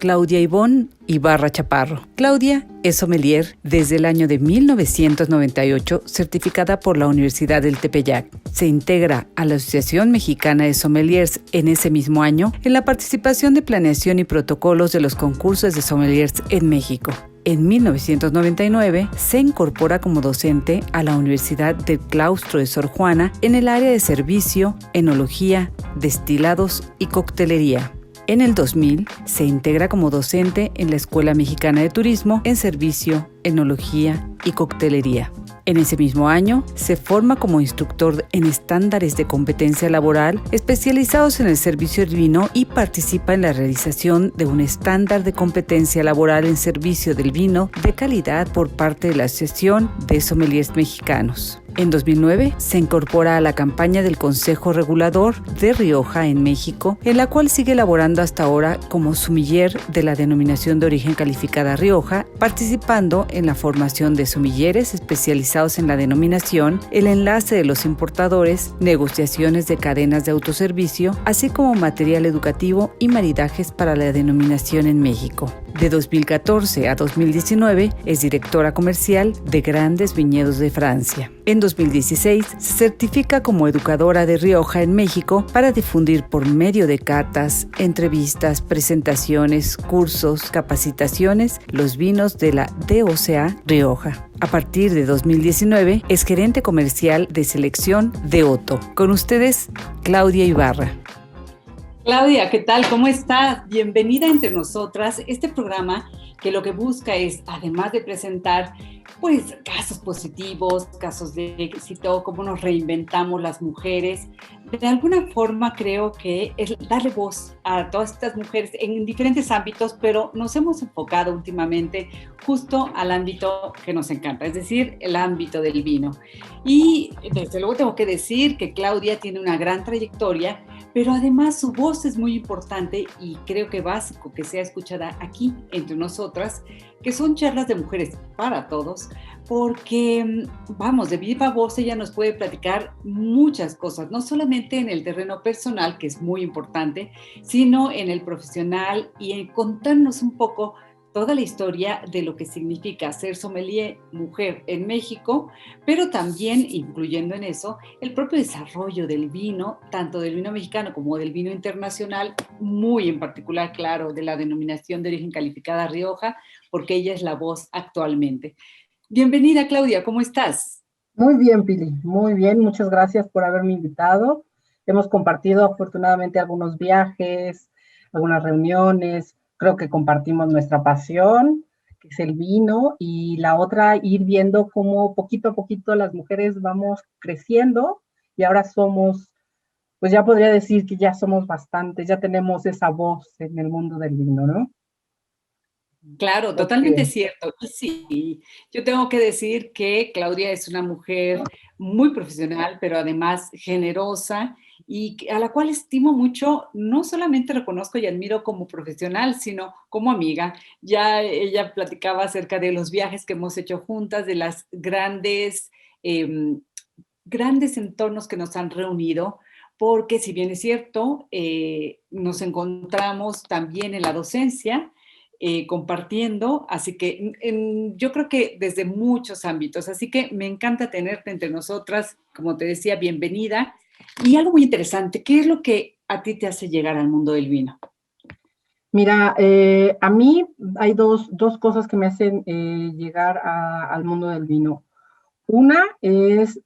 Claudia Ivonne Ibarra Chaparro. Claudia es sommelier desde el año de 1998, certificada por la Universidad del Tepeyac. Se integra a la Asociación Mexicana de Sommeliers en ese mismo año en la participación de planeación y protocolos de los concursos de sommeliers en México. En 1999 se incorpora como docente a la Universidad del Claustro de Sor Juana en el área de servicio, enología, destilados y coctelería. En el 2000 se integra como docente en la Escuela Mexicana de Turismo en servicio, enología y coctelería. En ese mismo año, se forma como instructor en estándares de competencia laboral especializados en el servicio del vino y participa en la realización de un estándar de competencia laboral en servicio del vino de calidad por parte de la Asociación de Sommeliers Mexicanos. En 2009 se incorpora a la campaña del Consejo Regulador de Rioja en México, en la cual sigue laborando hasta ahora como sommelier de la denominación de origen calificada Rioja, participando en la formación de sommeliers especializados en la denominación, el enlace de los importadores, negociaciones de cadenas de autoservicio, así como material educativo y maridajes para la denominación en México. De 2014 a 2019 es directora comercial de Grandes Viñedos de Francia. En 2016 se certifica como educadora de Rioja en México para difundir por medio de catas, entrevistas, presentaciones, cursos, capacitaciones los vinos de la DOCA Rioja. A partir de 2019 es gerente comercial de selección de Otto. Con ustedes, Claudia Ibarra. Claudia, ¿qué tal? ¿Cómo estás? Bienvenida entre nosotras. Este programa que lo que busca es, además de presentar, pues, casos positivos, casos de éxito, cómo nos reinventamos las mujeres, de alguna forma creo que es darle voz a todas estas mujeres en diferentes ámbitos, pero nos hemos enfocado últimamente justo al ámbito que nos encanta, es decir, el ámbito del vino. Y desde luego tengo que decir que Claudia tiene una gran trayectoria, pero además su voz es muy importante y creo que básico que sea escuchada aquí entre nosotras, que son charlas de mujeres para todos, porque, vamos, de viva voz ella nos puede platicar muchas cosas, no solamente en el terreno personal, que es muy importante, sino en el profesional y en contarnos un poco toda la historia de lo que significa ser sommelier mujer en México, pero también incluyendo en eso el propio desarrollo del vino, tanto del vino mexicano como del vino internacional, muy en particular, claro, de la denominación de origen calificada Rioja, porque ella es la voz actualmente. Bienvenida, Claudia, ¿cómo estás? Muy bien, Pili, muy bien, muchas gracias por haberme invitado. Hemos compartido afortunadamente algunos viajes, algunas reuniones, creo que compartimos nuestra pasión, que es el vino, y la otra, ir viendo cómo poquito a poquito las mujeres vamos creciendo y ahora somos, pues ya podría decir que ya somos bastantes, ya tenemos esa voz en el mundo del vino, ¿no? Claro, totalmente cierto. Y sí, yo tengo que decir que Claudia es una mujer muy profesional, pero además generosa y a la cual estimo mucho, no solamente reconozco y admiro como profesional, sino como amiga. Ya ella platicaba acerca de los viajes que hemos hecho juntas, de las grandes entornos que nos han reunido, porque si bien es cierto, nos encontramos también en la docencia, compartiendo, así que yo creo que desde muchos ámbitos, así que me encanta tenerte entre nosotras, como te decía, bienvenida. Y algo muy interesante, ¿qué es lo que a ti te hace llegar al mundo del vino? Mira, a mí hay dos cosas que me hacen llegar al mundo del vino. Una es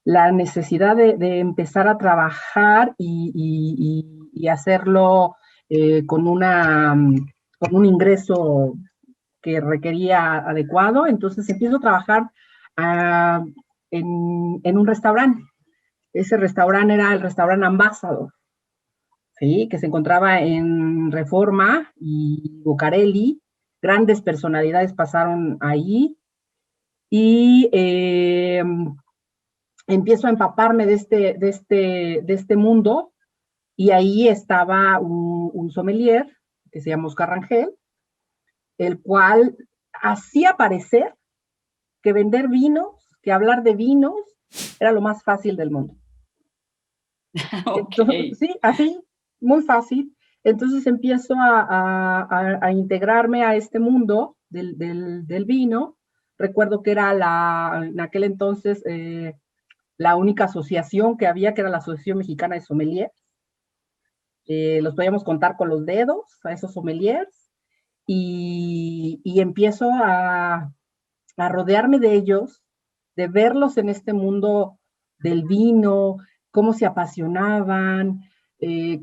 la necesidad de empezar a trabajar y hacerlo con un ingreso que requería adecuado. Entonces empiezo a trabajar uh, en un restaurante. Ese restaurante era el restaurante Ambassador, ¿sí? Que se encontraba en Reforma y Bucareli. Grandes personalidades pasaron ahí y empiezo a empaparme de este mundo, y ahí estaba un sommelier que se llama Oscar Rangel, el cual hacía parecer que vender vinos, que hablar de vinos, era lo más fácil del mundo. Okay. Entonces, sí, así, muy fácil. Entonces empiezo a integrarme a este mundo del vino. Recuerdo que era en aquel entonces la única asociación que había, que era la Asociación Mexicana de Sommeliers. Los podíamos contar con los dedos a esos sommeliers, y empiezo a rodearme de ellos, de verlos en este mundo del vino, cómo se apasionaban,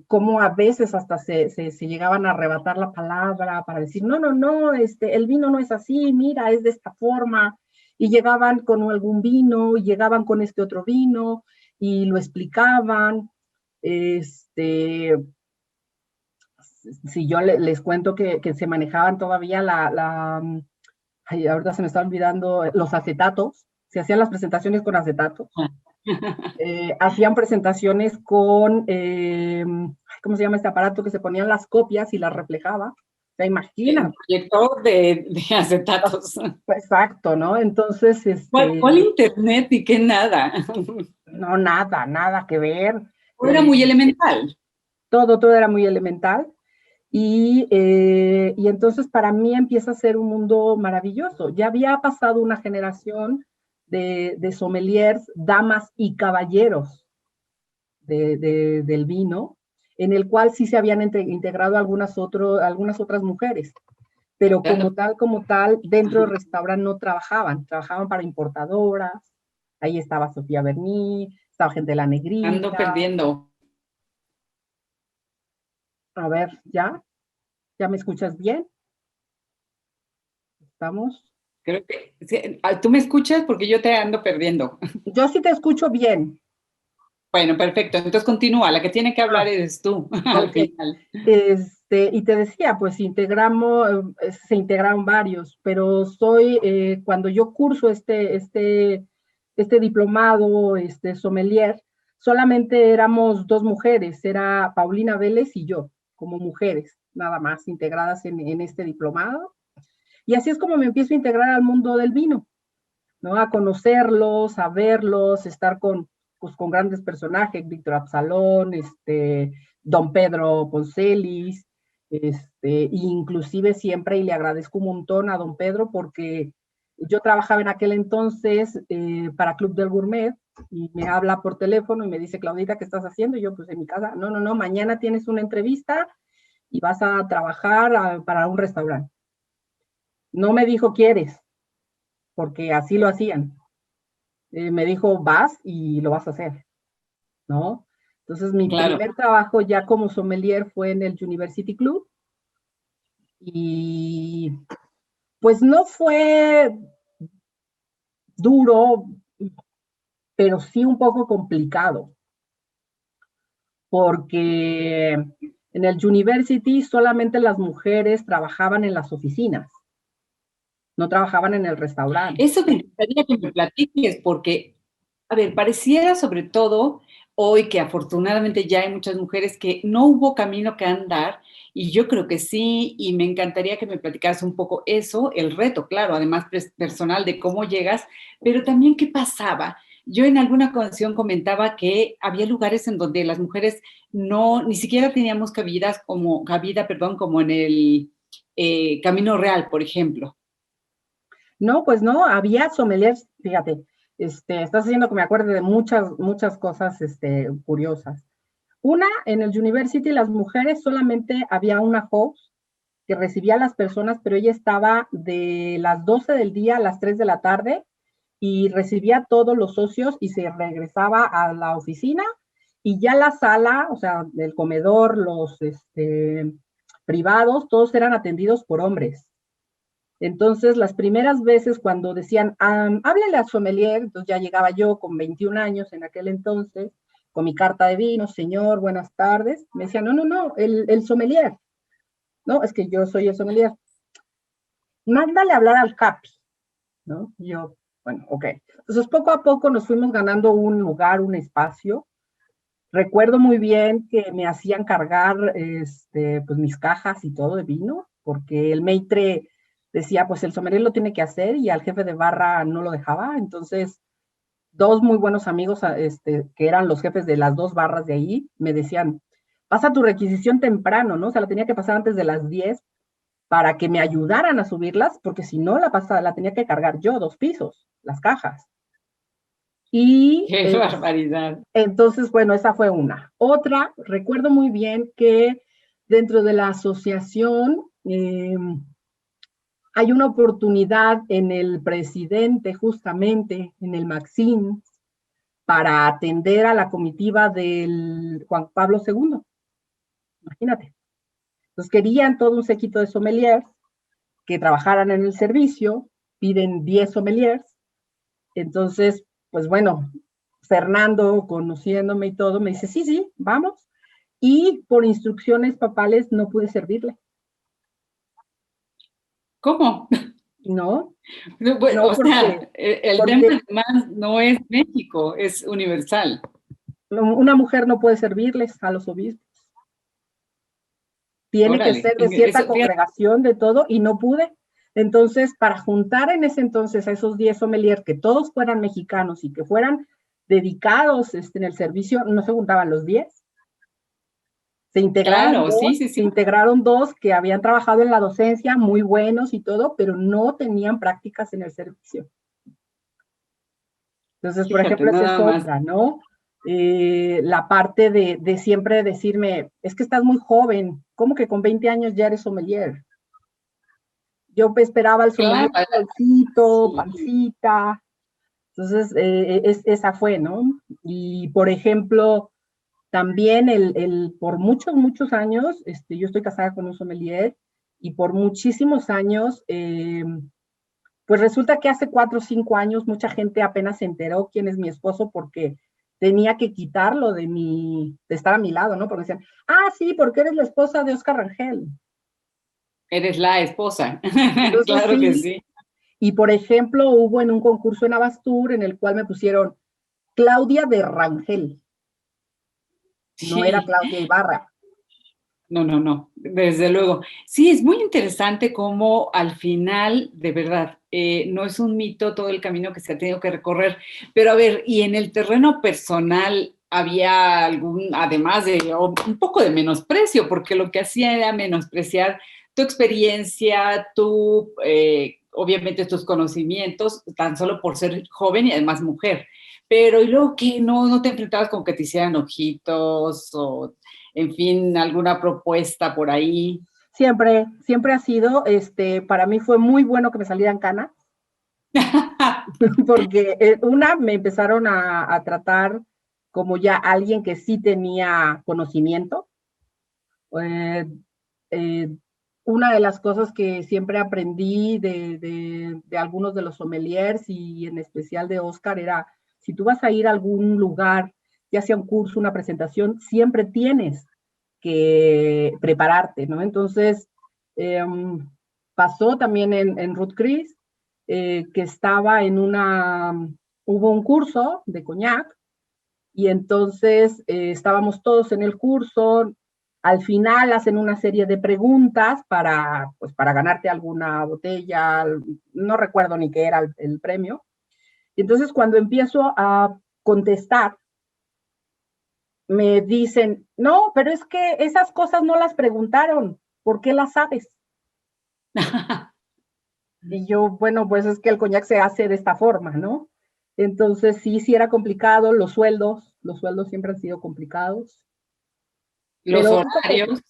cómo a veces hasta se llegaban a arrebatar la palabra para decir, no, no, no, el vino no es así, mira, es de esta forma, y llegaban con algún vino, y llegaban con este otro vino, y lo explicaban. Si yo les cuento que se manejaban todavía ay, ahorita se me está olvidando, los acetatos, se hacían las presentaciones con acetatos, hacían presentaciones con, ¿cómo se llama este aparato? Que se ponían las copias y las reflejaba. O sea, imagina. El proyector de acetatos. Exacto, ¿no? Entonces, ¿Cuál internet y qué nada? No, nada que ver. Era muy elemental. Todo era muy elemental. Y entonces para mí empieza a ser un mundo maravilloso. Ya había pasado una generación de sommeliers, damas y caballeros del vino, en el cual sí se habían integrado algunas otras mujeres, pero como tal, dentro del restaurante no trabajaban para importadoras. Ahí estaba Sofía Berní, estaba gente de la Negrita. Ando perdiendo. A ver, ¿ya me escuchas bien? ¿Estamos? Creo que sí. ¿Tú me escuchas? Porque yo te ando perdiendo. Yo sí te escucho bien. Bueno, perfecto. Entonces continúa. La que tiene que hablar eres tú al final. Y te decía, pues se integraron varios, pero cuando yo curso este diplomado, sommelier, solamente éramos 2 mujeres, era Paulina Vélez y yo, como mujeres, nada más, integradas en este diplomado. Y así es como me empiezo a integrar al mundo del vino, ¿no? A conocerlos, a verlos, estar con grandes personajes, Víctor Absalón, don Pedro Poncelis, inclusive siempre, y le agradezco un montón a don Pedro, porque yo trabajaba en aquel entonces para Club del Gourmet, y me habla por teléfono y me dice, Claudita, ¿qué estás haciendo? Y yo, pues en mi casa, no, mañana tienes una entrevista y vas a trabajar para un restaurante. No me dijo, ¿quieres? Porque así lo hacían. Me dijo, vas y lo vas a hacer, ¿no? Entonces, mi primer trabajo ya como sommelier fue en el University Club, y pues no fue duro, pero sí un poco complicado, porque en el University solamente las mujeres trabajaban en las oficinas, no trabajaban en el restaurante. Eso me gustaría que me platiques, porque, a ver, pareciera sobre todo hoy que afortunadamente ya hay muchas mujeres que no hubo camino que andar, y yo creo que sí, y me encantaría que me platicaras un poco eso, el reto, claro, además personal de cómo llegas, pero también qué pasaba. Yo en alguna ocasión comentaba que había lugares en donde las mujeres ni siquiera teníamos cabida, como en el Camino Real, por ejemplo. No, pues no, había sommeliers, fíjate, estás haciendo que me acuerde de muchas cosas curiosas. Una, en el University las mujeres solamente había una host que recibía a las personas, pero ella estaba de las 12 del día a las 3 de la tarde, y recibía a todos los socios y se regresaba a la oficina, y ya la sala, o sea, el comedor, los privados, todos eran atendidos por hombres. Entonces, las primeras veces cuando decían, háblele al sommelier, entonces ya llegaba yo con 21 años en aquel entonces, con mi carta de vino, señor, buenas tardes. Me decían, no, el sommelier. No, es que yo soy el sommelier. Mándale a hablar al capi, ¿no? Y yo, bueno, ok. Entonces, poco a poco nos fuimos ganando un lugar, un espacio. Recuerdo muy bien que me hacían cargar pues mis cajas y todo de vino, porque el maitre decía, pues el sommelier lo tiene que hacer, y al jefe de barra no lo dejaba. Entonces, 2 muy buenos amigos, que eran los jefes de las 2 barras de ahí, me decían, pasa tu requisición temprano, ¿no? O sea, la tenía que pasar antes de las 10 para que me ayudaran a subirlas, porque si no la tenía que cargar yo, 2 pisos, las cajas. Y ¡Qué barbaridad! entonces, bueno, esa fue una. Otra, recuerdo muy bien que dentro de la asociación hay una oportunidad en el presidente, justamente, en el Maxim, para atender a la comitiva del Juan Pablo II. Imagínate. Entonces querían todo un séquito de sommeliers que trabajaran en el servicio, piden 10 sommeliers. Entonces, pues bueno, Fernando, conociéndome y todo, me dice, sí, sí, vamos. Y por instrucciones papales no pude servirle. ¿Cómo? No, No, bueno, no, o sea, el tema porque además no es México, es universal. una mujer no puede servirles a los obispos. Tiene que Órale, ser de cierta eso, fíjate, congregación, de todo, y no pude. Entonces, para juntar en ese entonces a esos 10 sommeliers, que todos fueran mexicanos y que fueran dedicados en el servicio, no se juntaban los 10. claro, sí, sí, Se sí. integraron dos que habían trabajado en la docencia, muy buenos y todo, pero no tenían prácticas en el servicio. Entonces, por Fíjate, ejemplo, esa es nada más. otra, ¿no? La parte de siempre decirme, es que estás muy joven, ¿cómo que con 20 años ya eres sommelier? Yo esperaba el sommelier Claro, jovencito, sí. pancita. Entonces, esa fue, ¿no? Y, por ejemplo, también por muchos, muchos años, yo estoy casada con un sommelier y por muchísimos años, pues resulta que hace 4 o 5 años mucha gente apenas se enteró quién es mi esposo porque tenía que quitarlo de estar a mi lado, ¿no? Porque decían, ah, sí, porque eres la esposa de Oscar Rangel. Eres la esposa. Entonces Claro que sí, sí. y por ejemplo hubo en un concurso en Abastur en el cual me pusieron Claudia de Rangel, no era Sí. Claudia Ibarra. No, no, no, desde luego. Sí, es muy interesante cómo al final, de verdad, no es un mito todo el camino que se ha tenido que recorrer, pero a ver, y en el terreno personal había además de un poco de menosprecio, porque lo que hacía era menospreciar tu experiencia, obviamente tus conocimientos, tan solo por ser joven y además mujer. Pero, ¿y luego qué? ¿No te enfrentabas con que te hicieran ojitos o en fin, alguna propuesta por ahí? Siempre, siempre ha sido, para mí fue muy bueno que me salieran canas, porque me empezaron a tratar como ya alguien que sí tenía conocimiento. Eh, eh, una de las cosas que siempre aprendí de algunos de los sommeliers y en especial de Oscar era, si tú vas a ir a algún lugar, ya sea un curso, una presentación, siempre tienes que prepararte, ¿no? Entonces, eh, pasó también en Ruth Chris, que hubo un curso de coñac, y entonces estábamos todos en el curso, al final hacen una serie de preguntas para ganarte alguna botella, no recuerdo ni qué era el premio, y entonces cuando empiezo a contestar, me dicen, no, pero es que esas cosas no las preguntaron, ¿por qué las sabes? Y yo, bueno, pues es que el coñac se hace de esta forma, ¿no? Entonces sí era complicado, los sueldos siempre han sido complicados, Los pero horarios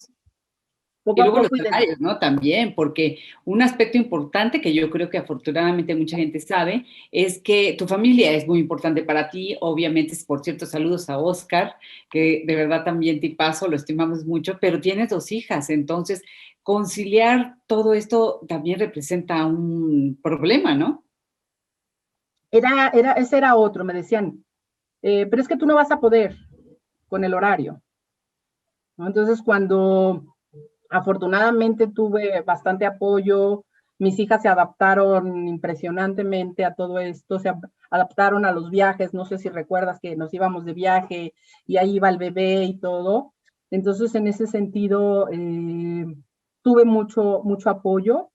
poco y a luego los poco y horarios, ¿no? También, porque un aspecto importante que yo creo que afortunadamente mucha gente sabe es que tu familia es muy importante para ti. Obviamente, por cierto, saludos a Oscar, que de verdad también te paso, lo estimamos mucho, pero tienes 2 hijas, entonces conciliar todo esto también representa un problema, ¿no? ese era otro, me decían, pero es que tú no vas a poder con el horario, ¿no? Entonces, cuando afortunadamente tuve bastante apoyo, mis hijas se adaptaron impresionantemente a todo esto, adaptaron a los viajes, no sé si recuerdas que nos íbamos de viaje y ahí iba el bebé y todo. Entonces, en ese sentido, tuve mucho, mucho apoyo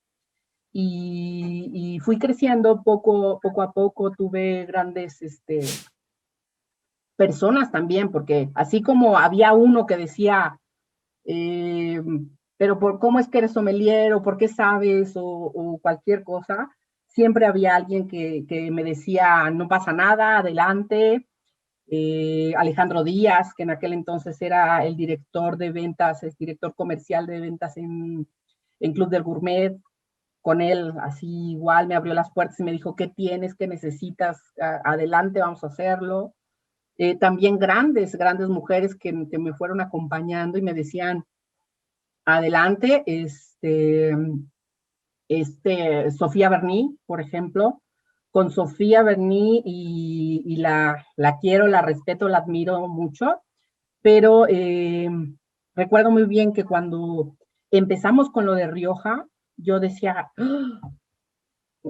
y fui creciendo poco a poco, tuve grandes personas también, porque así como había uno que decía, eh, pero por cómo es que eres sommelier o por qué sabes o cualquier cosa, siempre había alguien que me decía, no pasa nada, adelante. Alejandro Díaz, que en aquel entonces era el director de ventas, es director comercial de ventas en Club del Gourmet. Con él, así igual, me abrió las puertas y me dijo, ¿qué tienes? ¿Qué necesitas? Adelante, vamos a hacerlo. También grandes mujeres que me fueron acompañando y me decían, adelante, Sofía Berní, por ejemplo, con Sofía Berní y la quiero, la respeto, la admiro mucho, pero recuerdo muy bien que cuando empezamos con lo de Rioja, yo decía,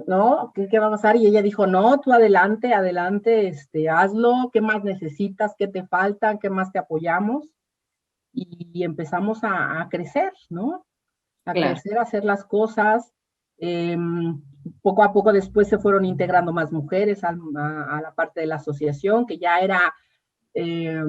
¿no? ¿Qué va a pasar? Y ella dijo, no, tú adelante, adelante, hazlo, ¿qué más necesitas? ¿Qué te falta? ¿Qué más te apoyamos? Y empezamos a crecer, ¿no? A Claro. crecer, a hacer las cosas. Eh, Poco a poco después se fueron integrando más mujeres a la parte de la asociación, que ya era, eh,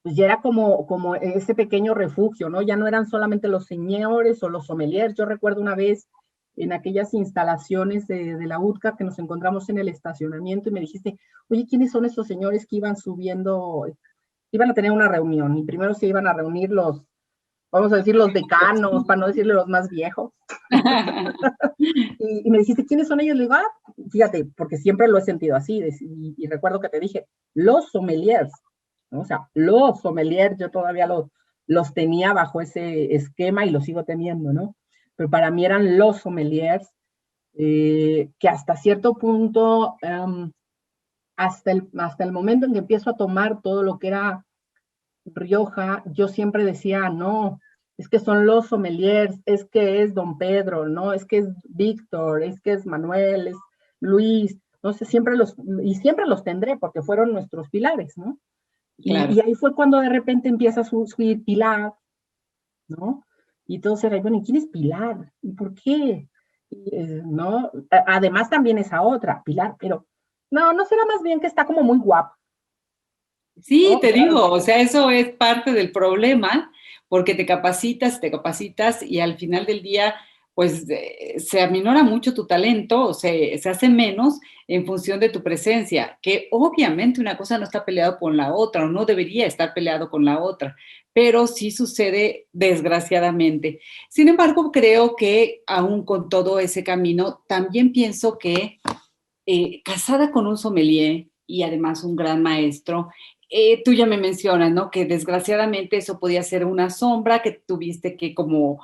pues ya era como ese pequeño refugio, ¿no? Ya no eran solamente los señores o los sommeliers. Yo recuerdo una vez en aquellas instalaciones de la UTCA que nos encontramos en el estacionamiento y me dijiste, oye, ¿quiénes son esos señores que iban subiendo? Iban a tener una reunión y primero se iban a reunir vamos a decir, los decanos, para no decirle los más viejos. Y me dijiste, ¿quiénes son ellos? Le digo, fíjate, porque siempre lo he sentido así, y recuerdo que te dije, los sommeliers, ¿no? O sea, los sommeliers, yo todavía los tenía bajo ese esquema y los sigo teniendo, ¿no? Pero para mí eran los sommeliers, que hasta cierto punto, hasta el momento en que empiezo a tomar todo lo que era Rioja, yo siempre decía, no, es que son los sommeliers, es que es Don Pedro, no, es que es Víctor, es que es Manuel, es Luis, no sé, siempre los tendré porque fueron nuestros pilares, ¿no? Claro. Y ahí fue cuando de repente empieza a subir Pilar, ¿no? Y todos eran, bueno, ¿y quién es Pilar? ¿Y por qué? ¿No? Además también esa otra, Pilar, pero no será más bien que está como muy guapa, Sí, ¿no? te digo, o sea, eso es parte del problema, porque te capacitas y al final del día, pues se aminora mucho tu talento, o se hace menos en función de tu presencia, que obviamente una cosa no está peleado con la otra, o no debería estar peleado con la otra, pero sí sucede desgraciadamente. Sin embargo, creo que aún con todo ese camino, también pienso que casada con un sommelier y además un gran maestro, tú ya me mencionas, ¿no? Que desgraciadamente eso podía ser una sombra que tuviste que como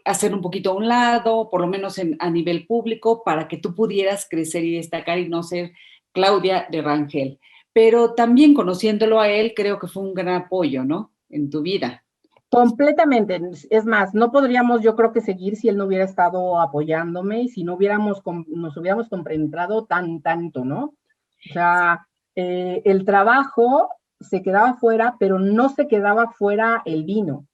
hacer un poquito a un lado, por lo menos a nivel público, para que tú pudieras crecer y destacar y no ser Claudia de Rangel. Pero también conociéndolo a él, creo que fue un gran apoyo, ¿no? En tu vida. Completamente. Es más, no podríamos, yo creo que seguir si él no hubiera estado apoyándome y si no nos hubiéramos comprendido tanto, ¿no? O sea, el trabajo se quedaba fuera, pero no se quedaba fuera el vino,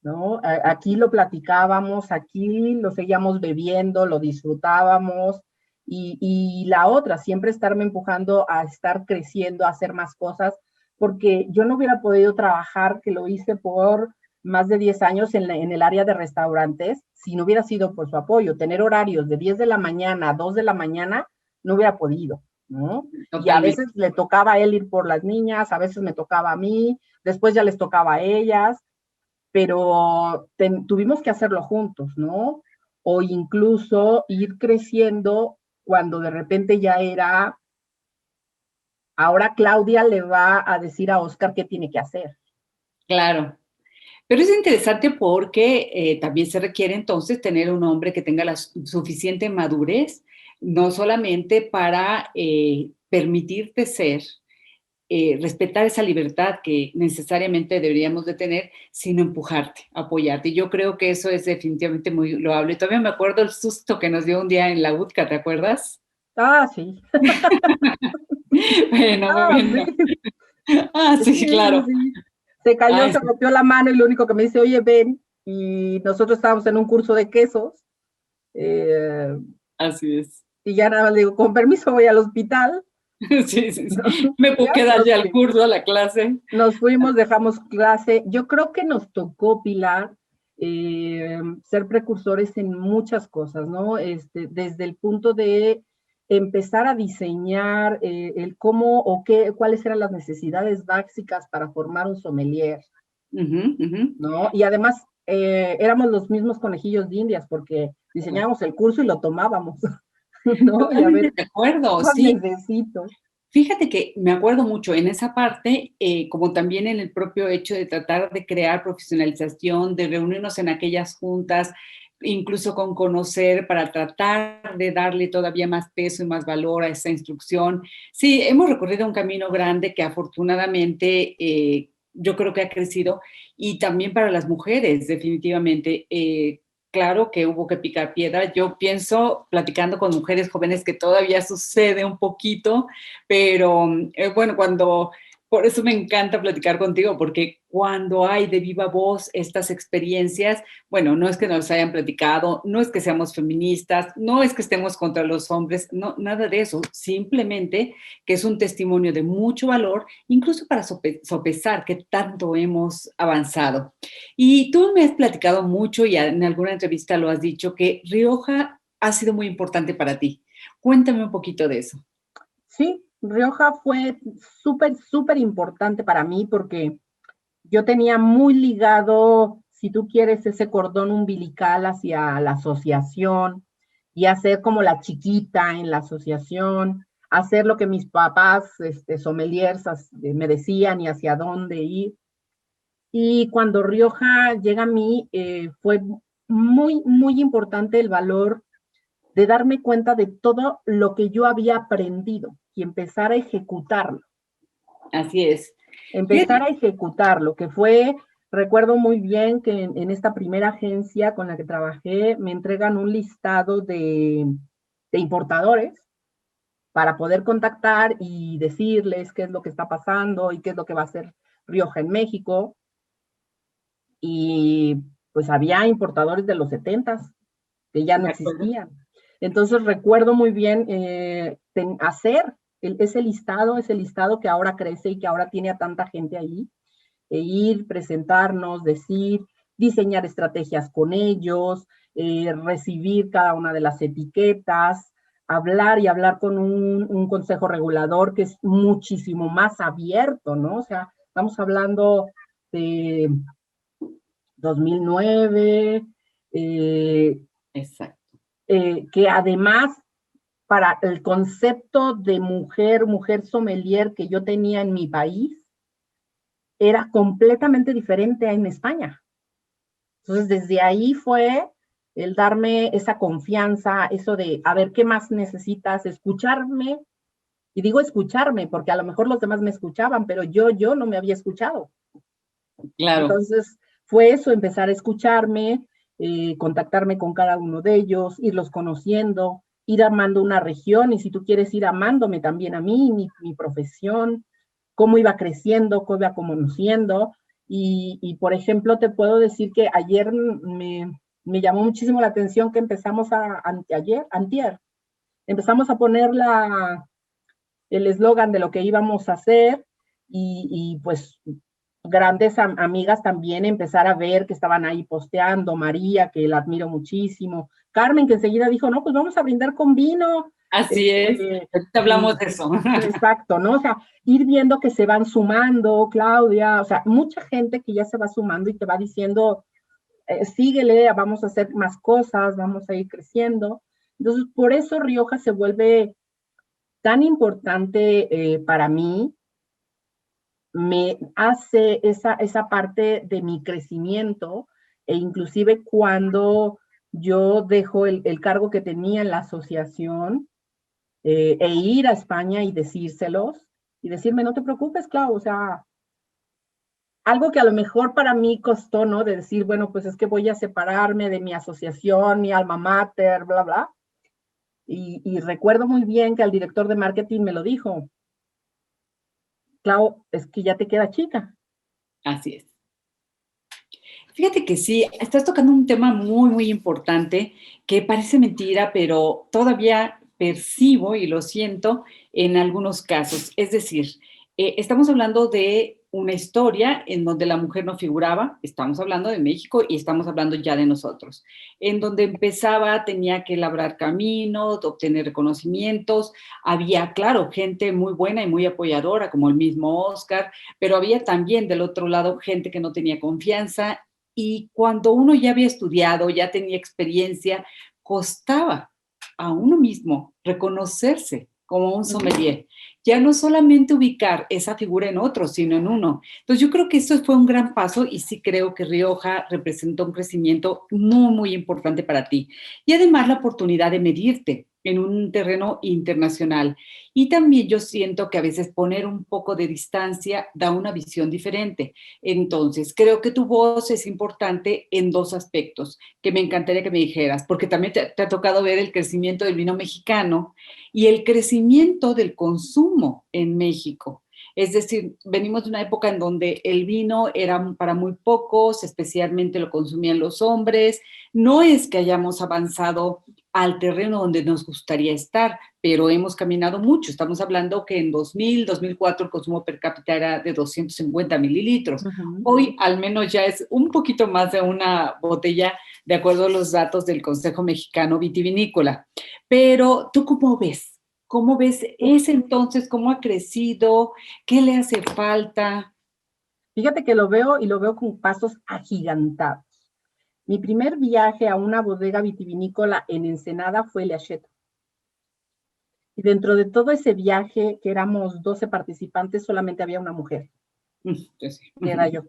¿no? Aquí lo platicábamos, aquí lo seguíamos bebiendo, lo disfrutábamos y la otra, siempre estarme empujando a estar creciendo, a hacer más cosas, porque yo no hubiera podido trabajar, que lo hice por más de 10 años en el área de restaurantes, si no hubiera sido por su apoyo. Tener horarios de 10 de la mañana a 2 de la mañana, no hubiera podido, ¿no? Y a Totalmente. veces le tocaba a él ir por las niñas, a veces me tocaba a mí, después ya les tocaba a ellas, pero tuvimos que hacerlo juntos, ¿no? O incluso ir creciendo cuando de repente ya era, ahora Claudia le va a decir a Oscar qué tiene que hacer. Claro. Pero es interesante porque también se requiere entonces tener un hombre que tenga la suficiente madurez, no solamente para permitirte ser, respetar esa libertad que necesariamente deberíamos de tener, sino empujarte, apoyarte. Y yo creo que eso es definitivamente muy loable. Y todavía me acuerdo el susto que nos dio un día en la UTCA, ¿te acuerdas? Ah, sí. Bueno, Ah, bueno. sí. Ah, Sí, sí, claro. sí. Se cayó, Ay, se sí, rompió la mano y lo único que me dice, oye, ven. Y nosotros estábamos en un curso de quesos. eh, así es. y ya nada más le digo, con permiso voy al hospital. Sí, sí, sí. Me puedo quedar ya al curso, a la clase. Nos fuimos, dejamos clase. Yo creo que nos tocó, Pilar, ser precursores en muchas cosas, ¿no? Desde el punto de empezar a diseñar el cómo o qué, cuáles eran las necesidades básicas para formar un sommelier, ¿no? Y además éramos los mismos conejillos de Indias porque diseñábamos el curso y lo tomábamos, ¿no? Y a Totalmente ver, de acuerdo, ¿cuál sí. necesito? Fíjate que me acuerdo mucho en esa parte, como también en el propio hecho de tratar de crear profesionalización, de reunirnos en aquellas juntas, incluso con conocer para tratar de darle todavía más peso y más valor a esa instrucción. Sí, hemos recorrido un camino grande que afortunadamente yo creo que ha crecido y también para las mujeres, definitivamente. Claro que hubo que picar piedra. Yo pienso, platicando con mujeres jóvenes, que todavía sucede un poquito, pero bueno, por eso me encanta platicar contigo, porque cuando hay de viva voz estas experiencias, bueno, no es que nos hayan platicado, no es que seamos feministas, no es que estemos contra los hombres, no, nada de eso, simplemente que es un testimonio de mucho valor, incluso para sopesar qué tanto hemos avanzado. Y tú me has platicado mucho y en alguna entrevista lo has dicho, que Rioja ha sido muy importante para ti. Cuéntame un poquito de eso. Sí, Rioja fue súper, súper importante para mí porque yo tenía muy ligado, si tú quieres, ese cordón umbilical hacia la asociación y hacer como la chiquita en la asociación, hacer lo que mis papás, sommeliers, me decían y hacia dónde ir. Y cuando Rioja llega a mí, fue muy, muy importante el valor de darme cuenta de todo lo que yo había aprendido y empezar a ejecutarlo. Así es. Empezar a ejecutarlo, que fue, recuerdo muy bien que en esta primera agencia con la que trabajé me entregan un listado de importadores para poder contactar y decirles qué es lo que está pasando y qué es lo que va a hacer Rioja en México. Y pues había importadores de los 70s que ya no existían. Entonces recuerdo muy bien hacer ese listado que ahora crece y que ahora tiene a tanta gente ahí, e ir, presentarnos, decir, diseñar estrategias con ellos, recibir cada una de las etiquetas, hablar y hablar con un consejo regulador que es muchísimo más abierto, ¿no? O sea, estamos hablando de 2009, Exacto. Que además para el concepto de mujer sommelier que yo tenía en mi país, era completamente diferente en España. Entonces, desde ahí fue el darme esa confianza, eso de, a ver, ¿qué más necesitas? Escucharme. Y digo escucharme, porque a lo mejor los demás me escuchaban, pero yo no me había escuchado. Claro. Entonces, fue eso, empezar a escucharme, contactarme con cada uno de ellos, irlos conociendo, ir armando una región y si tú quieres ir amándome también a mí, mi profesión, cómo iba creciendo, cómo iba conociendo. Por ejemplo, te puedo decir que ayer me llamó muchísimo la atención que empezamos antier, empezamos a poner el eslogan de lo que íbamos a hacer y pues grandes amigas también empezar a ver que estaban ahí posteando, María, que la admiro muchísimo, Carmen, que enseguida dijo, no, pues vamos a brindar con vino. Así es, ahorita hablamos de eso. Exacto, ¿no? O sea, ir viendo que se van sumando, Claudia, o sea, mucha gente que ya se va sumando y te va diciendo, síguele, vamos a hacer más cosas, vamos a ir creciendo. Entonces, por eso Rioja se vuelve tan importante para mí, me hace esa parte de mi crecimiento e inclusive cuando yo dejo el cargo que tenía en la asociación e ir a España y decírselos y decirme, no te preocupes, Clau, o sea, algo que a lo mejor para mí costó, ¿no? De decir, bueno, pues es que voy a separarme de mi asociación, mi alma mater, bla, bla. Y recuerdo muy bien que el director de marketing me lo dijo, Clau, es que ya te queda chica. Así es. Fíjate que sí, estás tocando un tema muy, muy importante que parece mentira, pero todavía percibo y lo siento en algunos casos. Es decir, estamos hablando de una historia en donde la mujer no figuraba, estamos hablando de México y estamos hablando ya de nosotros, en donde empezaba, tenía que labrar caminos, obtener reconocimientos, había, claro, gente muy buena y muy apoyadora, como el mismo Oscar, pero había también del otro lado gente que no tenía confianza y cuando uno ya había estudiado, ya tenía experiencia, costaba a uno mismo reconocerse como un sommelier. Ya no solamente ubicar esa figura en otro, sino en uno. Entonces yo creo que eso fue un gran paso y sí creo que Rioja representó un crecimiento muy, muy importante para ti. Y además la oportunidad de medirte en un terreno internacional. Y también yo siento que a veces poner un poco de distancia da una visión diferente. Entonces, creo que tu voz es importante en dos aspectos que me encantaría que me dijeras, porque también te ha tocado ver el crecimiento del vino mexicano y el crecimiento del consumo en México. Es decir, venimos de una época en donde el vino era para muy pocos, especialmente lo consumían los hombres. No es que hayamos avanzado al terreno donde nos gustaría estar, pero hemos caminado mucho. Estamos hablando que en 2004 el consumo per cápita era de 250 mililitros. Hoy al menos ya es un poquito más de una botella, de acuerdo a los datos del Consejo Mexicano Vitivinícola. Pero, ¿tú cómo ves? ¿Cómo ves ese entonces? ¿Cómo ha crecido? ¿Qué le hace falta? Fíjate que lo veo y lo veo con pasos agigantados. Mi primer viaje a una bodega vitivinícola en Ensenada fue el Hachette. Y dentro de todo ese viaje, que éramos 12 participantes, solamente había una mujer, que era yo.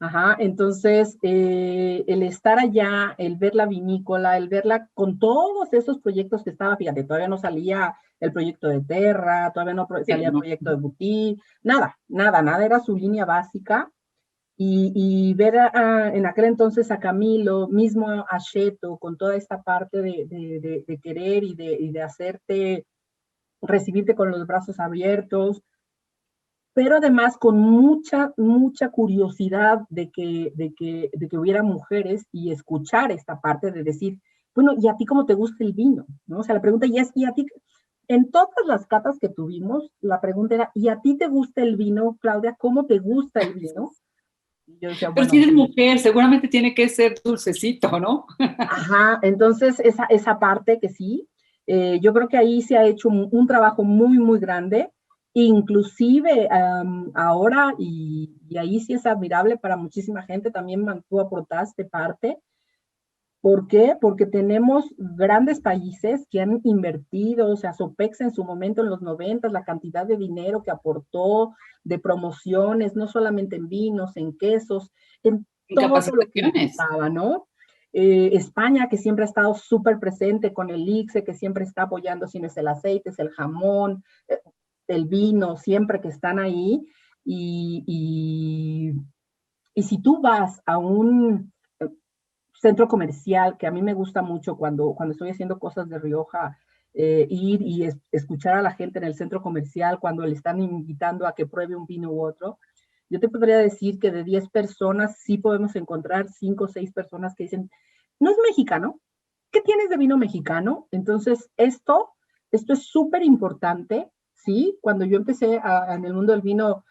Ajá, entonces el estar allá, el ver la vinícola, el verla con todos esos proyectos que estaba, fíjate, todavía no salía el proyecto de Terra, todavía no salía el proyecto de Buti, nada, era su línea básica. Y ver en aquel entonces a Camilo, mismo a Cheto, con toda esta parte de querer y de hacerte, recibirte con los brazos abiertos, pero además con mucha curiosidad de que hubiera mujeres y escuchar esta parte de decir, bueno, ¿y a ti cómo te gusta el vino? ¿No? O sea, la pregunta ya es, ¿y a ti? En todas las catas que tuvimos, la pregunta era, ¿y a ti te gusta el vino, Claudia? ¿Cómo te gusta el vino? Yo decía, pero bueno, si eres mujer, seguramente tiene que ser dulcecito, ¿no? Ajá, entonces esa parte que sí, yo creo que ahí se ha hecho un trabajo muy grande, inclusive ahora, y ahí sí es admirable para muchísima gente, también tú aportaste parte. ¿Por qué? Porque tenemos grandes países que han invertido, o sea, Sopex en su momento en los 90, la cantidad de dinero que aportó, de promociones, no solamente en vinos, en quesos, en todo lo que estaba, ¿no? España, que siempre ha estado súper presente con el ICSE, que siempre está apoyando, si no es el aceite, es el jamón, el vino, siempre que están ahí. Y si tú vas a un centro comercial, que a mí me gusta mucho cuando estoy haciendo cosas de Rioja, ir y escuchar a la gente en el centro comercial cuando le están invitando a que pruebe un vino u otro. Yo te podría decir que de 10 personas sí podemos encontrar 5 o 6 personas que dicen, no es mexicano, ¿qué tienes de vino mexicano? Entonces, esto es súper importante, ¿sí? Cuando yo empecé en el mundo del vino,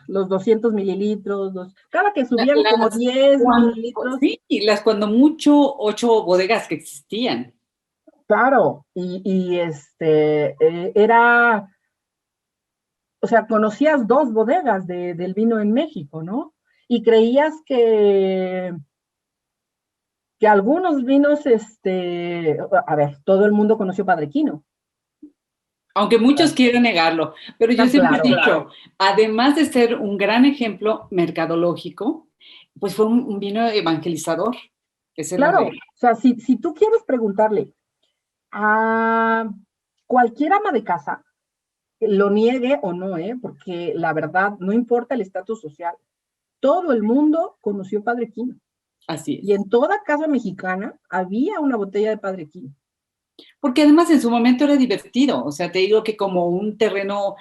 los 200 mililitros, cada que subían como 10 mililitros. Sí, y las cuando mucho 8 bodegas que existían. Claro, era, o sea, conocías 2 bodegas del vino en México, ¿no? Y creías que algunos vinos, a ver, todo el mundo conoció Padre Quino. Aunque muchos quieran negarlo, pero yo siempre he dicho, además de ser un gran ejemplo mercadológico, pues fue un vino evangelizador. Claro, o sea, si tú quieres preguntarle a cualquier ama de casa, lo niegue o no, porque la verdad, no importa el estatus social, todo el mundo conoció Padre Quino. Así es. Y en toda casa mexicana había una botella de Padre Quino. Porque además en su momento era divertido, o sea, te digo que como un terreno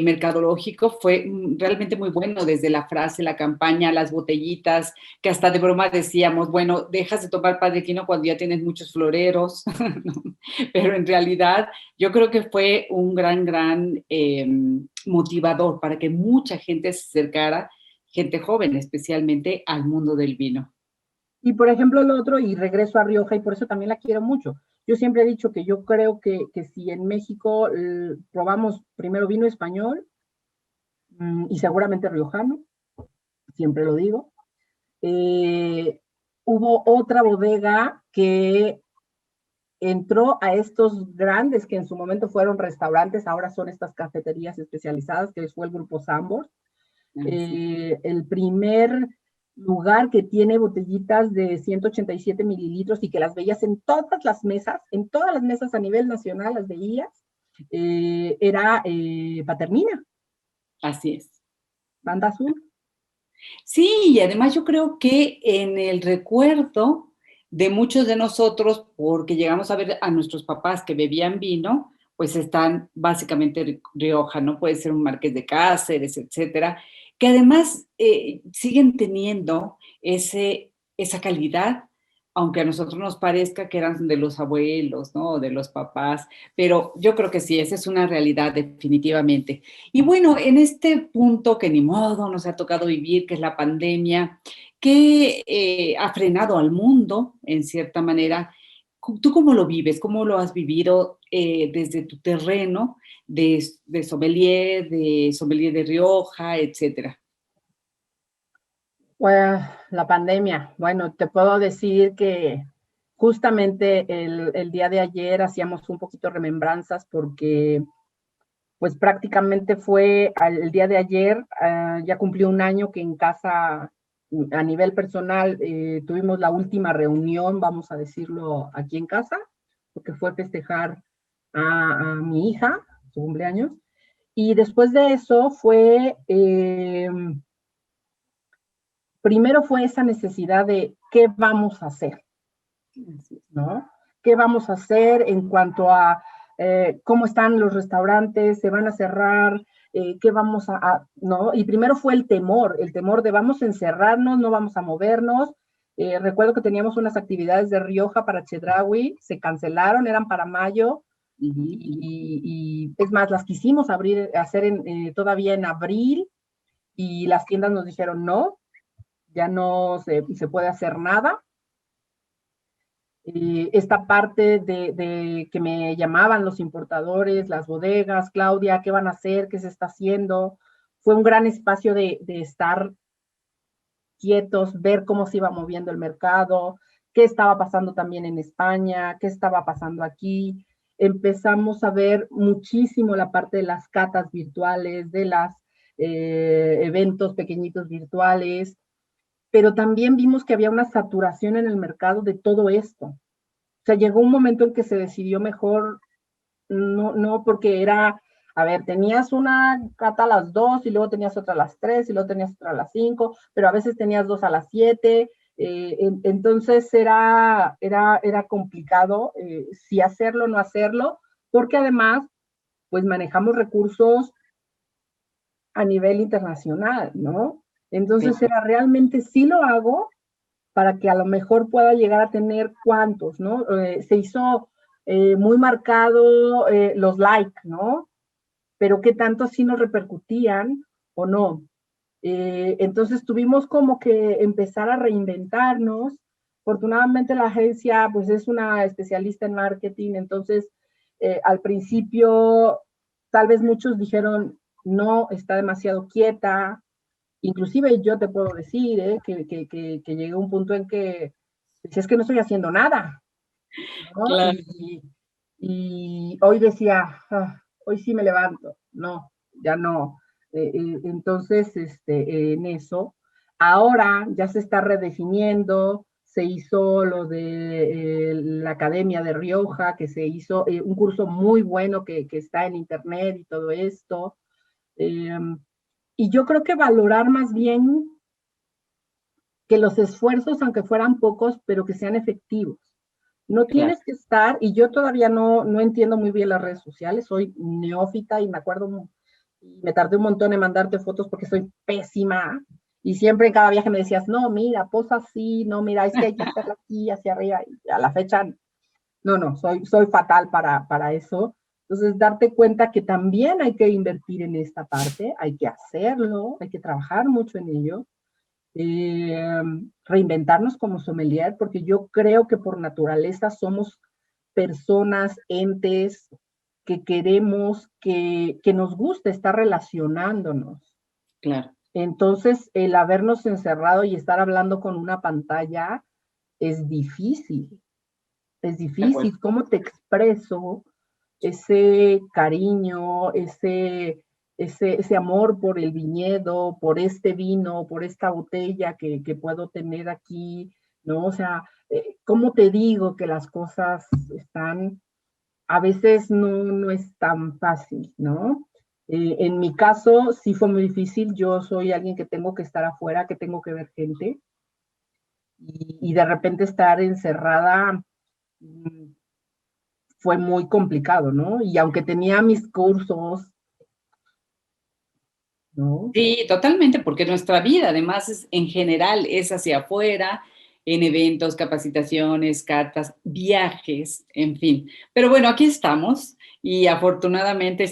mercadológico fue realmente muy bueno, desde la frase, la campaña, las botellitas, que hasta de broma decíamos, bueno, dejas de tomar Padre Quino cuando ya tienes muchos floreros, ¿no? Pero en realidad yo creo que fue un gran motivador para que mucha gente se acercara, gente joven especialmente, al mundo del vino. Y por ejemplo, el otro, y regreso a Rioja, y por eso también la quiero mucho. Yo siempre he dicho que yo creo que si en México probamos primero vino español y seguramente riojano, siempre lo digo, hubo otra bodega que entró a estos grandes que en su momento fueron restaurantes, ahora son estas cafeterías especializadas, que fue el Grupo Sambor. El primer lugar que tiene botellitas de 187 mililitros y que las veías en todas las mesas a nivel nacional las veías, era Paternina. Así es. Banda Azul. Sí, y además yo creo que en el recuerdo de muchos de nosotros, porque llegamos a ver a nuestros papás que bebían vino, pues están básicamente Rioja, ¿no? Puede ser un Marqués de Cáceres, etcétera, que además siguen teniendo esa calidad, aunque a nosotros nos parezca que eran de los abuelos, ¿no? De los papás, pero yo creo que sí, esa es una realidad definitivamente. Y bueno, en este punto que ni modo nos ha tocado vivir, que es la pandemia, que ha frenado al mundo en cierta manera, ¿tú cómo lo vives? ¿Cómo lo has vivido desde tu terreno de sommelier de Rioja, etcétera? Pues la pandemia. Bueno, te puedo decir que justamente el día de ayer hacíamos un poquito remembranzas porque pues prácticamente fue el día de ayer, ya cumplió un año que en casa, a nivel personal, tuvimos la última reunión, vamos a decirlo, aquí en casa, porque fue festejar a mi hija, su cumpleaños. Y después de eso primero fue esa necesidad de qué vamos a hacer, ¿no? ¿Qué vamos a hacer en cuanto a cómo están los restaurantes? ¿Se van a cerrar? ¿Qué vamos no? Y primero fue el temor de vamos a encerrarnos, no vamos a movernos. Recuerdo que teníamos unas actividades de Rioja para Chedraui, se cancelaron, eran para mayo, y es más, las quisimos hacer todavía en abril, y las tiendas nos dijeron no, ya no se puede hacer nada. Esta parte de que me llamaban los importadores, las bodegas, Claudia, ¿qué van a hacer? ¿Qué se está haciendo? Fue un gran espacio de estar quietos, ver cómo se iba moviendo el mercado, qué estaba pasando también en España, qué estaba pasando aquí. Empezamos a ver muchísimo la parte de las catas virtuales, de los eventos pequeñitos virtuales, pero también vimos que había una saturación en el mercado de todo esto. O sea, llegó un momento en que se decidió mejor, no porque era, a ver, tenías una cata a las 2 y luego tenías otra a las 3 y luego tenías otra a las 5, pero a veces tenías dos a las 7, entonces era complicado si hacerlo o no hacerlo, porque además, pues manejamos recursos a nivel internacional, ¿no? Entonces era realmente sí lo hago para que a lo mejor pueda llegar a tener cuántos, ¿no? Se hizo muy marcado los likes, ¿no? Pero qué tanto sí nos repercutían o no. Entonces tuvimos como que empezar a reinventarnos. Afortunadamente la agencia pues es una especialista en marketing, entonces al principio tal vez muchos dijeron, no, está demasiado quieta. Inclusive yo te puedo decir que llegué a un punto en que pues, es que no estoy haciendo nada, ¿no? Claro. Y hoy decía, hoy sí me levanto. No, ya no. Entonces, en eso, ahora ya se está redefiniendo, se hizo lo de la Academia de Rioja, que se hizo un curso muy bueno que está en internet y todo esto. Y yo creo que valorar más bien que los esfuerzos, aunque fueran pocos, pero que sean efectivos. No tienes que estar, y yo todavía no entiendo muy bien las redes sociales, soy neófita y me acuerdo me tardé un montón en mandarte fotos porque soy pésima. Y siempre en cada viaje me decías, no, mira, posa así, no, mira, es que hay que hacerla aquí, hacia arriba. Y a la fecha, no, soy fatal para eso. Entonces, darte cuenta que también hay que invertir en esta parte, hay que hacerlo, hay que trabajar mucho en ello. Eh, Reinventarnos como sommelier, porque yo creo que por naturaleza somos personas, entes que queremos, que nos gusta estar relacionándonos. Claro. Entonces, el habernos encerrado y estar hablando con una pantalla es difícil. Es De acuerdo. difícil. ¿Cómo te expreso ese cariño, ese amor por el viñedo, por este vino, por esta botella que puedo tener aquí, ¿no? O sea, ¿cómo te digo que las cosas están? A veces no es tan fácil, ¿no? En mi caso sí fue muy difícil. Yo soy alguien que tengo que estar afuera, que tengo que ver gente, y de repente estar encerrada fue muy complicado, ¿no? Y aunque tenía mis cursos, ¿no? Sí, totalmente, porque nuestra vida además es, en general es hacia afuera, en eventos, capacitaciones, catas, viajes, en fin. Pero bueno, aquí estamos y afortunadamente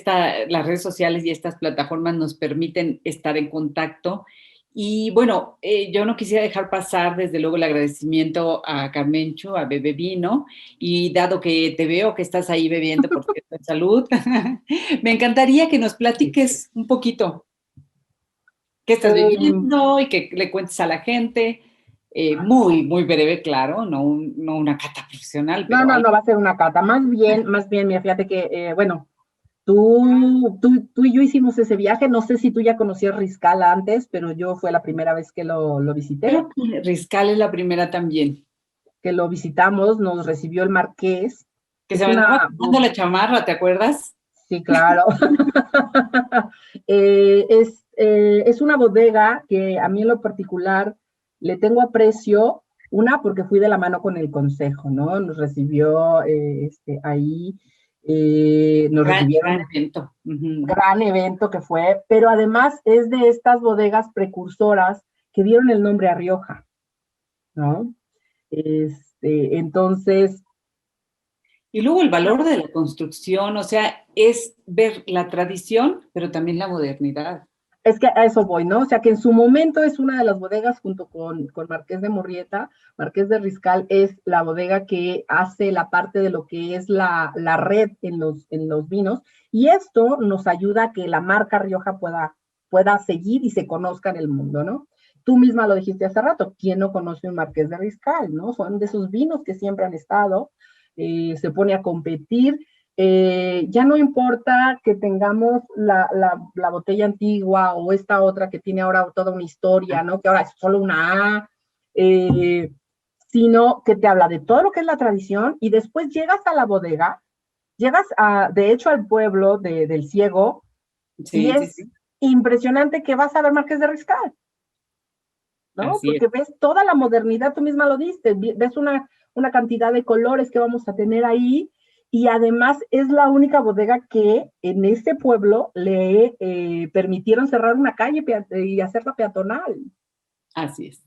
las redes sociales y estas plataformas nos permiten estar en contacto. Y bueno, yo no quisiera dejar pasar desde luego el agradecimiento a Carmencho, a Bebe Vino, y dado que te veo que estás ahí bebiendo, por cierto, en salud, me encantaría que nos platiques un poquito qué estás Eh, viviendo y que le cuentes a la gente. Muy, muy breve, claro, no una cata profesional, no, pero no, algo. no va a ser una cata. Más bien, mira, fíjate que, bueno, tú y yo hicimos ese viaje. No sé si tú ya conocías Riscal antes, pero yo fue la primera vez que lo visité, Creo que Riscal es la primera también, que lo visitamos, nos recibió el Marqués. que se Es me una, andaba quitando la chamarra, ¿te acuerdas? sí, claro. Es una bodega que a mí en lo particular le tengo aprecio, una porque fui de la mano con el consejo, ¿no? Nos recibió ahí, nos Gran recibieron, evento. Ujú. gran evento que fue, pero además es de estas bodegas precursoras que dieron el nombre a Rioja, ¿no? Entonces, Y luego el valor de la construcción, o sea, es ver la tradición, pero también la modernidad. es que a eso voy, ¿no? O sea, que en su momento es una de las bodegas junto con Marqués de Murrieta. Marqués de Riscal es la bodega que hace la parte de lo que es la red en los vinos, y esto nos ayuda a que la marca Rioja pueda seguir y se conozca en el mundo, ¿no? Tú misma lo dijiste hace rato, ¿quién no conoce un Marqués de Riscal, ¿no? Son de esos vinos que siempre han estado, se pone a competir. Ya no importa que tengamos la botella antigua o esta otra que tiene ahora toda una historia, ¿no? Que ahora es solo una A, eh, sino que te habla de todo lo que es la tradición, y después llegas a la bodega, de hecho al pueblo del Ciego, y Sí, sí, es sí, impresionante que vas a ver Marqués de Riscal, ¿no? así es. Porque ves toda la modernidad, tú misma lo diste, ves una cantidad de colores que vamos a tener ahí, y además es la única bodega que en este pueblo le permitieron cerrar una calle y hacerla peatonal, Así es.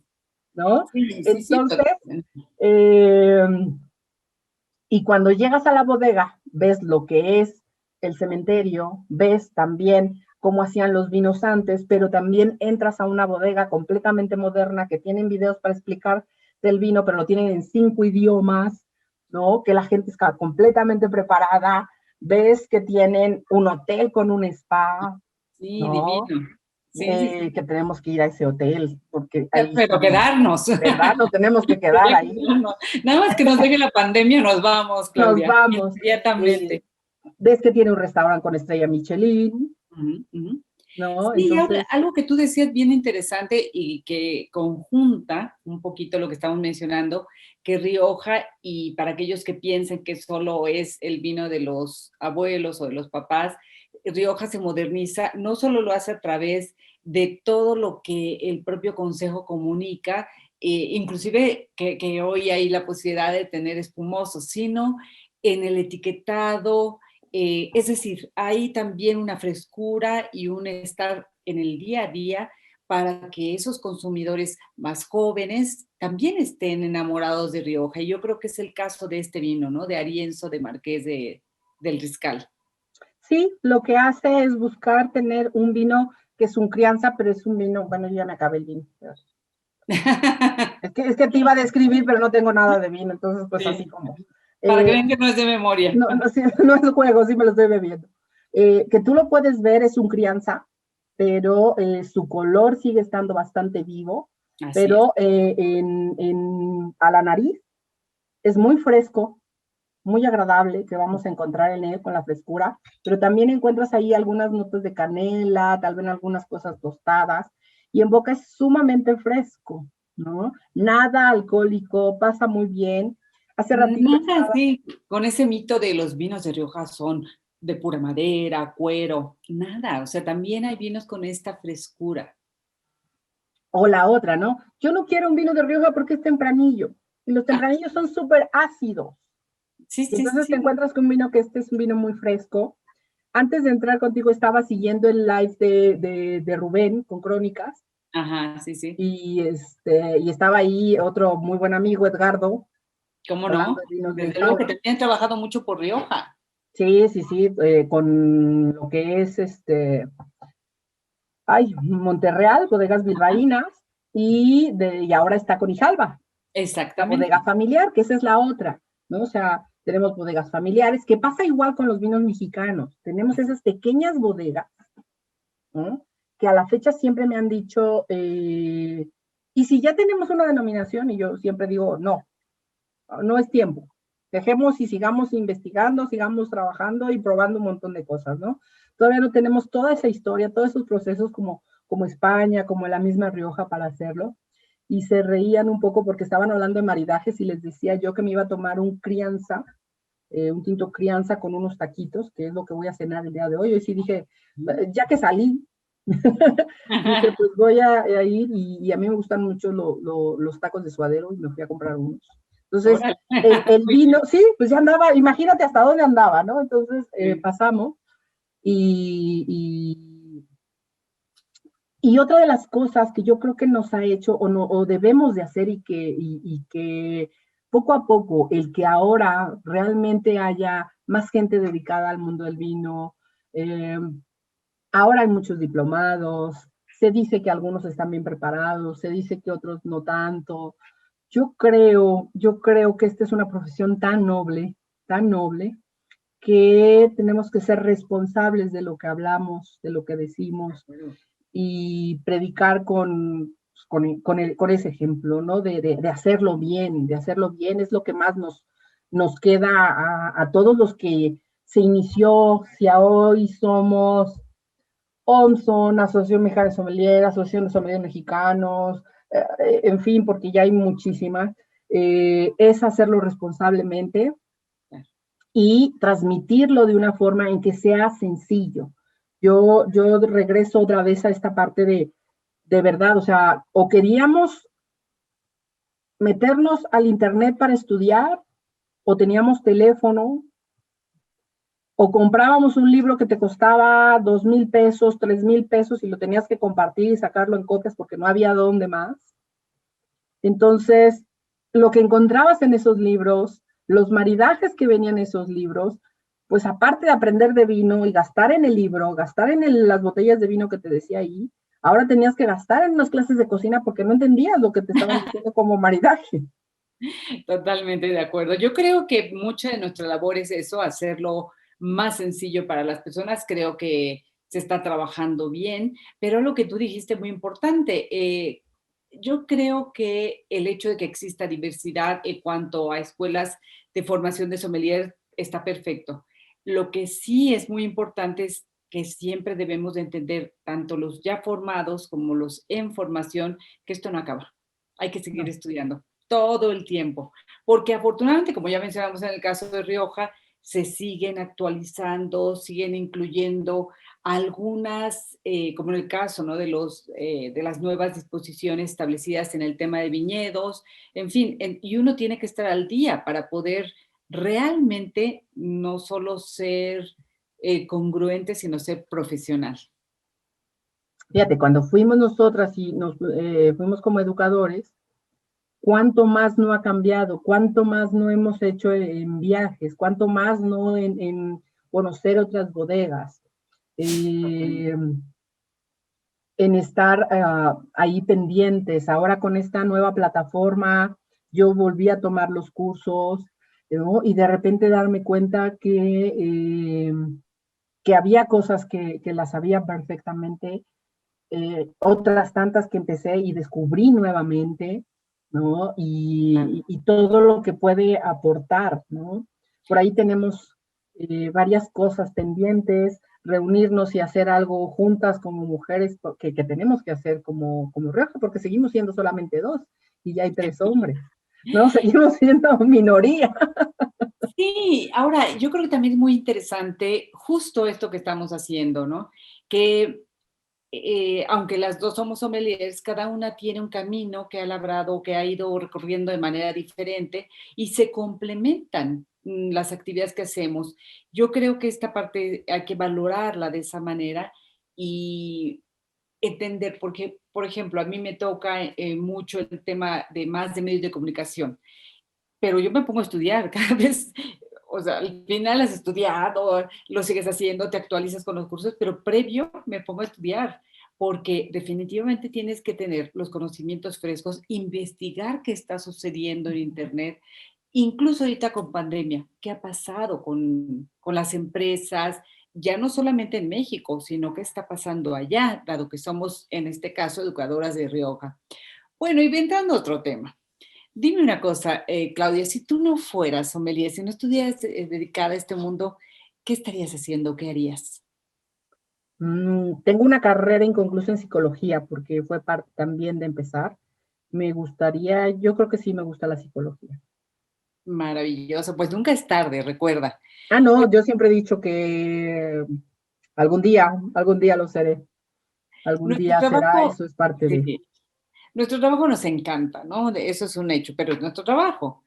¿no? Sí, sí, sí, Entonces, totalmente. eh, y cuando llegas a la bodega, ves lo que es el cementerio, ves también cómo hacían los vinos antes, pero también entras a una bodega completamente moderna que tienen videos para explicar del vino, pero lo tienen en 5 idiomas, ¿no? Que la gente está completamente preparada. Ves que tienen un hotel con un spa, Sí, ¿no? divino. Sí, sí, sí. Que tenemos que ir a ese hotel, porque ahí Pero estamos, quedarnos. ¿verdad? Nos tenemos que quedar ahí. Nada más que nos deje la pandemia, nos vamos, Nos Claudia, vamos. inmediatamente. Ves que tiene un restaurante con estrella Michelin, Ujú, ujú. ¿no? Sí, Entonces, algo que tú decías bien interesante y que conjunta un poquito lo que estamos mencionando, que Rioja, y para aquellos que piensen que solo es el vino de los abuelos o de los papás, Rioja se moderniza, no solo lo hace a través de todo lo que el propio consejo comunica, inclusive que hoy hay la posibilidad de tener espumosos, sino en el etiquetado, Es decir, hay también una frescura y un estar en el día a día para que esos consumidores más jóvenes también estén enamorados de Rioja. Y yo creo que es el caso de este vino, ¿no? De Arienzo de Marqués del Riscal. Sí, lo que hace es buscar tener un vino que es un crianza, pero es un vino, bueno, yo ya me acabé el vino. Es que te iba a describir, pero no tengo nada de vino, entonces pues Sí. así como. Para que vean que no es de memoria. No, no, sí, no es juego, sí me lo estoy bebiendo. Que tú lo puedes ver, es un crianza, pero su color sigue estando bastante vivo, Así es. pero a la nariz es muy fresco, muy agradable, que vamos a encontrar en él con la frescura, pero también encuentras ahí algunas notas de canela, tal vez algunas cosas tostadas, y en boca es sumamente fresco, ¿no? Nada alcohólico, pasa muy bien. Hace ratito Nada estaba, así, con ese mito de los vinos de Rioja son de pura madera, cuero, nada, o sea, también hay vinos con esta frescura. o la otra, ¿no? Yo no quiero un vino de Rioja porque es tempranillo, y los Ah, tempranillos son súper ácidos, sí, y sí, entonces te sí. encuentras con un vino que este es un vino muy fresco. Antes de entrar contigo estaba siguiendo el live de Rubén con Crónicas, Ajá, sí, sí. y estaba ahí otro muy buen amigo, Edgardo, ¿Cómo hablando no? de vinos del Desde luego que Java. también han trabajado mucho por Rioja. Sí, sí, sí, con lo que es Monterreal, bodegas bilbaínas, y ahora está con Ijalba, la bodega Exactamente. familiar, que esa es la otra, ¿no? O sea, tenemos bodegas familiares, que pasa igual con los vinos mexicanos. Tenemos esas pequeñas bodegas, ¿no? Que a la fecha siempre me han dicho, y si ya tenemos una denominación, y yo siempre digo, no, no es tiempo. Dejemos y sigamos investigando, sigamos trabajando y probando un montón de cosas, ¿no? Todavía no tenemos toda esa historia, todos esos procesos como España, como la misma Rioja para hacerlo. Y se reían un poco porque estaban hablando de maridajes y les decía yo que me iba a tomar un tinto crianza con unos taquitos, que es lo que voy a cenar el día de hoy. Y sí dije, ya que salí, dije, pues voy a ir y a mí me gustan mucho los tacos de suadero y me fui a comprar unos. Entonces, Órale. el Muy vino, bien. sí, pues ya andaba, imagínate hasta dónde andaba, ¿no? Entonces Sí. pasamos y, y otra de las cosas que yo creo que nos ha hecho o, no, o debemos de hacer y que poco a poco el que ahora realmente haya más gente dedicada al mundo del vino, eh, ahora hay muchos diplomados, se dice que algunos están bien preparados, se dice que otros no tanto. Yo creo que esta es una profesión tan noble, que tenemos que ser responsables de lo que hablamos, de lo que decimos y predicar con ese ejemplo, ¿no? De hacerlo bien es lo que más nos queda a todos los que se inició, si a hoy somos OMSON, Asociación Mexicana de Sommelier, Asociación de Sommeliers Mexicanos, en fin, porque ya hay muchísimas, es hacerlo responsablemente y transmitirlo de una forma en que sea sencillo. Yo regreso otra vez a esta parte de verdad, o sea, o queríamos meternos al internet para estudiar, o teníamos teléfono, o comprábamos un libro que te costaba 2,000 pesos, 3,000 pesos y lo tenías que compartir y sacarlo en copias porque no había dónde más. Entonces, lo que encontrabas en esos libros, los maridajes que venían en esos libros, pues aparte de aprender de vino y gastar en el libro, gastar en las botellas de vino que te decía ahí, ahora tenías que gastar en unas clases de cocina porque no entendías lo que te estaban diciendo como maridaje. Totalmente de acuerdo. Yo creo que mucha de nuestra labor es eso, hacerlo más sencillo para las personas. Creo que se está trabajando bien, pero lo que tú dijiste muy importante. Yo creo que el hecho de que exista diversidad en cuanto a escuelas de formación de sommelier está perfecto. Lo que sí es muy importante es que siempre debemos de entender, tanto los ya formados como los en formación, que esto no acaba. Hay que seguir No. estudiando todo el tiempo, porque afortunadamente, como ya mencionamos en el caso de Rioja, se siguen actualizando, siguen incluyendo algunas, como en el caso, ¿no? De las nuevas disposiciones establecidas en el tema de viñedos, en fin, y uno tiene que estar al día para poder realmente no solo ser congruente, sino ser profesional. Fíjate, cuando fuimos nosotras y nos fuimos como educadores, cuánto más no ha cambiado, cuánto más no hemos hecho en viajes, cuánto más no en conocer otras bodegas, en estar ahí pendientes. Ahora con esta nueva plataforma, yo volví a tomar los cursos, ¿no? Y de repente darme cuenta que había cosas que las sabía perfectamente, otras tantas que empecé y descubrí nuevamente, ¿no? Y todo lo que puede aportar, ¿no? Por ahí tenemos varias cosas pendientes, reunirnos y hacer algo juntas como mujeres que tenemos que hacer como Rioja, porque seguimos siendo solamente dos y ya hay 3 hombres, ¿no? Seguimos siendo minoría. Sí, ahora yo creo que también es muy interesante justo esto que estamos haciendo, ¿no? Que aunque las dos somos sommeliers, cada una tiene un camino que ha labrado, que ha ido recorriendo de manera diferente y se complementan las actividades que hacemos. Yo creo que esta parte hay que valorarla de esa manera y entender, porque, por ejemplo, a mí me toca mucho el tema de más de medios de comunicación, pero yo me pongo a estudiar cada vez, o sea, al final has estudiado, lo sigues haciendo, te actualizas con los cursos, pero previo me pongo a estudiar, porque definitivamente tienes que tener los conocimientos frescos, investigar qué está sucediendo en Internet, incluso ahorita con pandemia, qué ha pasado con las empresas, ya no solamente en México, sino qué está pasando allá, dado que somos, en este caso, educadoras de Rioja. Bueno, y entrando a otro tema. Dime una cosa, Claudia, si tú no fueras sommelier, si no estuvieras dedicada a este mundo, ¿qué estarías haciendo? ¿Qué harías? Tengo una carrera inconclusa en psicología porque fue parte también de empezar. Me gustaría, yo creo que sí me gusta la psicología. Maravilloso, pues nunca es tarde, recuerda. Ah, no, yo siempre he dicho que algún día lo seré. Algún Nuestro día será, trabajo, eso es parte de. sí, nuestro trabajo nos encanta, ¿no? Eso es un hecho, pero es nuestro trabajo.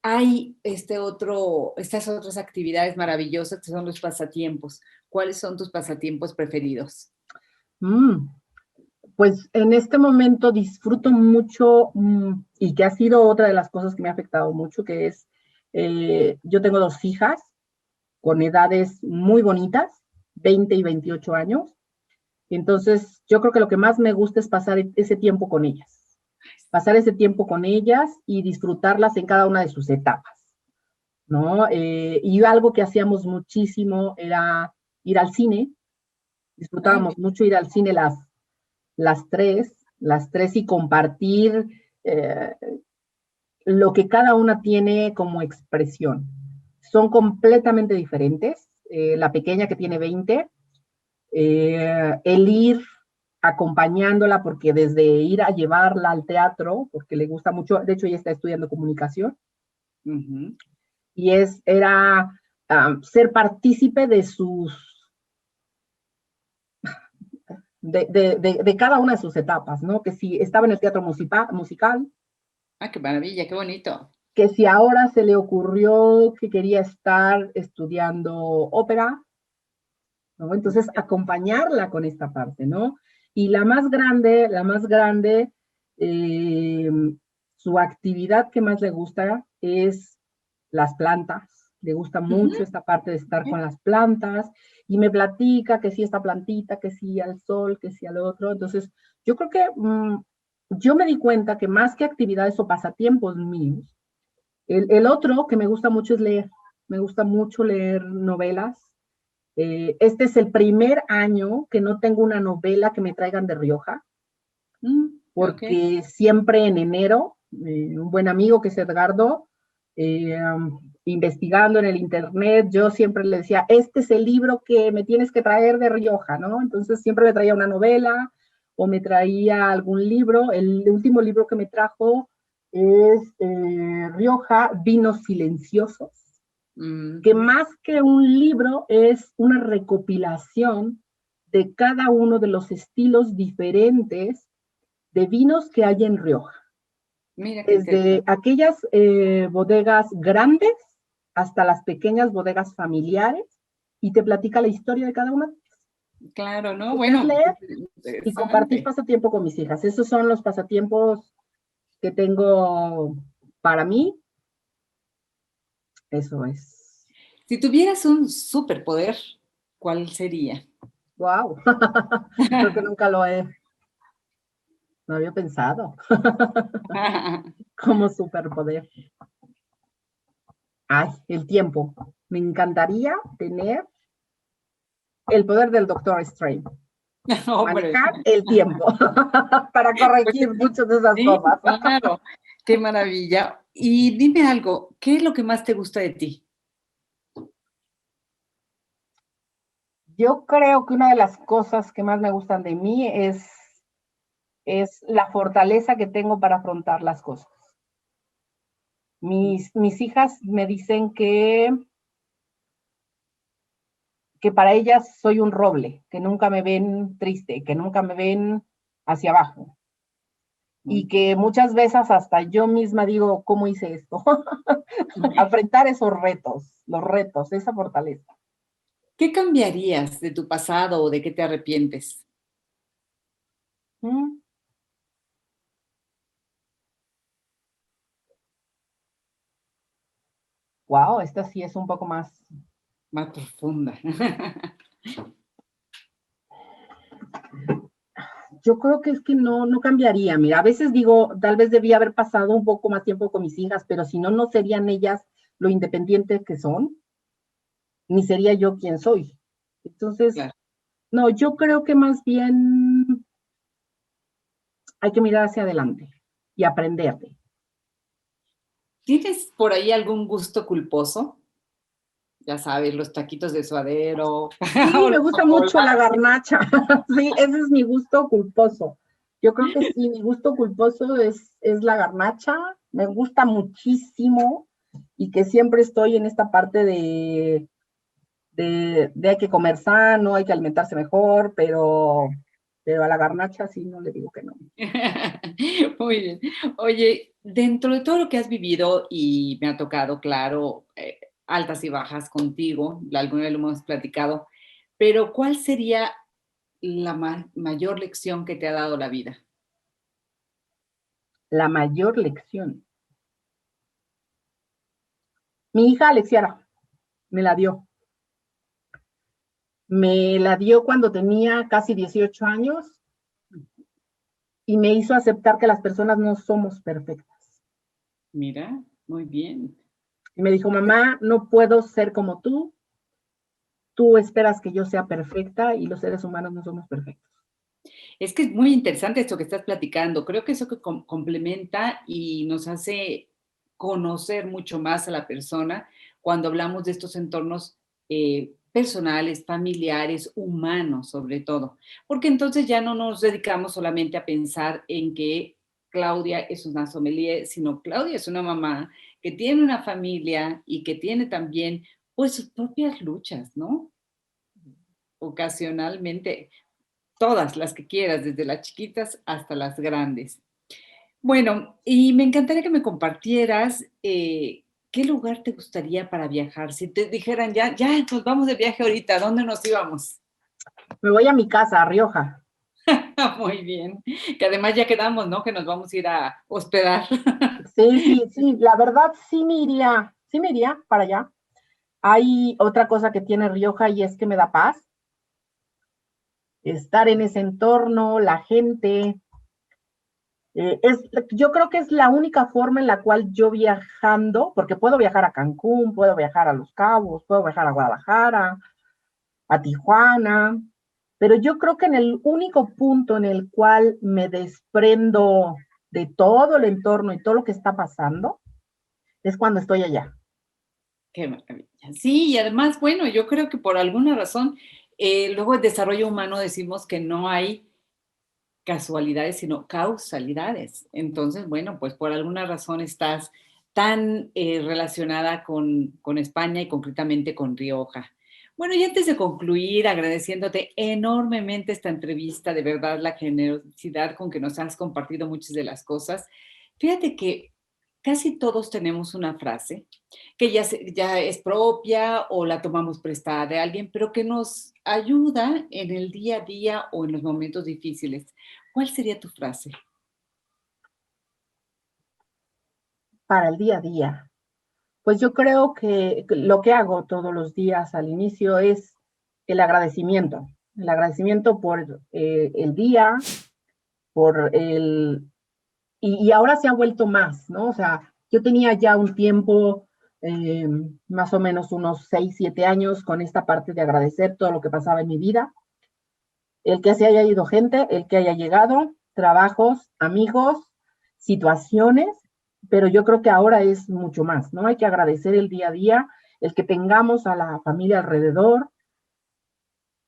Hay estas otras actividades maravillosas que son los pasatiempos. ¿Cuáles son tus pasatiempos preferidos? Mm, pues en este momento disfruto mucho y que ha sido otra de las cosas que me ha afectado mucho, que es, yo tengo 2 hijas con edades muy bonitas, 20 y 28 años. Entonces, yo creo que lo que más me gusta es pasar ese tiempo con ellas. Pasar ese tiempo con ellas y disfrutarlas en cada una de sus etapas, ¿no? Y algo que hacíamos muchísimo era ir al cine. Ay, Disfrutábamos mucho ir al cine las tres y compartir eh, lo que cada una tiene como expresión. Son completamente diferentes. La pequeña que tiene 20, el ir acompañándola, porque desde ir a llevarla al teatro, porque le gusta mucho, de hecho ella está estudiando comunicación, ujú. y era ser partícipe de cada una de sus etapas, ¿no? Que si estaba en el teatro musical, Ah, qué maravilla, qué bonito. que si ahora se le ocurrió que quería estar estudiando ópera, ¿no? Entonces acompañarla con esta parte, ¿no? Y la más grande, eh, su actividad que más le gusta es las plantas. Le gusta Ujú. mucho esta parte de estar con las plantas y me platica que sí esta plantita, que sí al sol, que sí al otro. Entonces, yo creo que yo me di cuenta que más que actividades o pasatiempos míos, el otro que me gusta mucho es leer. Me gusta mucho leer novelas. Este es el primer año que no tengo una novela que me traigan de Rioja, Ok. porque siempre en enero, un buen amigo que es Edgardo, investigando en el internet, yo siempre le decía, este es el libro que me tienes que traer de Rioja, ¿no? Entonces siempre me traía una novela o me traía algún libro. El último libro que me trajo es Rioja, Vinos Silenciosos, que Ujú. más que un libro es una recopilación de cada uno de los estilos diferentes de vinos que hay en Rioja. Mira qué Desde interesante. aquellas bodegas grandes hasta las pequeñas bodegas familiares y te platica la historia de cada una. Claro, ¿no? Entonces, Bueno, leer y compartir interesante. pasatiempo con mis hijas. Esos son los pasatiempos que tengo para mí. Eso es. Si tuvieras un superpoder, ¿cuál sería? Wow. Creo que nunca no había pensado como superpoder. Ay, el tiempo. Me encantaría tener el poder del Doctor Strange. Hombre, Manejar el tiempo para pues corregir muchas de esas sí, cosas. claro, qué maravilla. Y dime algo, ¿qué es lo que más te gusta de ti? Yo creo que una de las cosas que más me gustan de mí es la fortaleza que tengo para afrontar las cosas. Mis hijas me dicen que para ellas soy un roble, que nunca me ven triste, que nunca me ven hacia abajo. Muy Y que bien. muchas veces hasta yo misma digo, ¿cómo hice esto? Enfrentar esos retos, los retos, esa fortaleza. ¿Qué cambiarías de tu pasado o de qué te arrepientes? Mm, wow, esta sí es un poco más. Más profunda. Yo creo que es que no cambiaría. Mira, a veces digo, tal vez debía haber pasado un poco más tiempo con mis hijas, pero si no, no serían ellas lo independientes que son, ni sería yo quien soy. Entonces, Claro. no, yo creo que más bien hay que mirar hacia adelante y aprender. ¿Tienes por ahí algún gusto culposo? Ya sabes, los taquitos de suadero Sí, o me los gusta mucho la chocolates. garnacha. Sí, ese es mi gusto culposo. Yo creo que sí, mi gusto culposo es la garnacha. Me gusta muchísimo y que siempre estoy en esta parte de hay que comer sano, hay que alimentarse mejor, pero a la garnacha sí no le digo que no. Muy bien. Oye, dentro de todo lo que has vivido y me ha tocado, claro, altas y bajas contigo, alguna vez lo hemos platicado, pero ¿cuál sería la mayor lección que te ha dado la vida? La mayor lección. Mi hija Alexiara me la dio. Me la dio cuando tenía casi 18 años y me hizo aceptar que las personas no somos perfectas. Mira, muy bien. Y me dijo, mamá, no puedo ser como tú esperas que yo sea perfecta y los seres humanos no somos perfectos. Es que es muy interesante esto que estás platicando. Creo que eso que complementa y nos hace conocer mucho más a la persona cuando hablamos de estos entornos personales, familiares, humanos sobre todo. Porque entonces ya no nos dedicamos solamente a pensar en que Claudia es una sommelier, sino Claudia es una mamá que tiene una familia y que tiene también pues sus propias luchas, ¿no? Ocasionalmente todas las que quieras, desde las chiquitas hasta las grandes. Bueno, y me encantaría que me compartieras qué lugar te gustaría para viajar. Si te dijeran, ya, nos vamos de viaje ahorita, ¿a dónde nos íbamos? Me voy a mi casa, a Rioja. Muy bien, que además ya quedamos, ¿no? Que nos vamos a ir a hospedar. Sí, la verdad sí me iría para allá. Hay otra cosa que tiene Rioja y es que me da paz. Estar en ese entorno, la gente. Yo creo que es la única forma en la cual yo viajando, porque puedo viajar a Cancún, puedo viajar a Los Cabos, puedo viajar a Guadalajara, a Tijuana, pero yo creo que en el único punto en el cual me desprendo de todo el entorno y todo lo que está pasando es cuando estoy allá. Qué maravilla. Sí, y además, bueno, yo creo que por alguna razón, luego el desarrollo humano decimos que no hay casualidades, sino causalidades. Entonces, bueno, pues por alguna razón estás tan relacionada con España y concretamente con Rioja. Bueno, y antes de concluir, agradeciéndote enormemente esta entrevista, de verdad la generosidad con que nos has compartido muchas de las cosas. Fíjate que casi todos tenemos una frase que ya es propia o la tomamos prestada de alguien, pero que nos ayuda en el día a día o en los momentos difíciles. ¿Cuál sería tu frase? Para el día a día. Pues yo creo que lo que hago todos los días al inicio es el agradecimiento por el día, por el... Y ahora se ha vuelto más, ¿no? O sea, yo tenía ya un tiempo, más o menos unos 6, 7 años, con esta parte de agradecer todo lo que pasaba en mi vida. El que se haya ido gente, el que haya llegado, trabajos, amigos, situaciones, pero yo creo que ahora es mucho más, ¿no? Hay que agradecer el día a día, el que tengamos a la familia alrededor,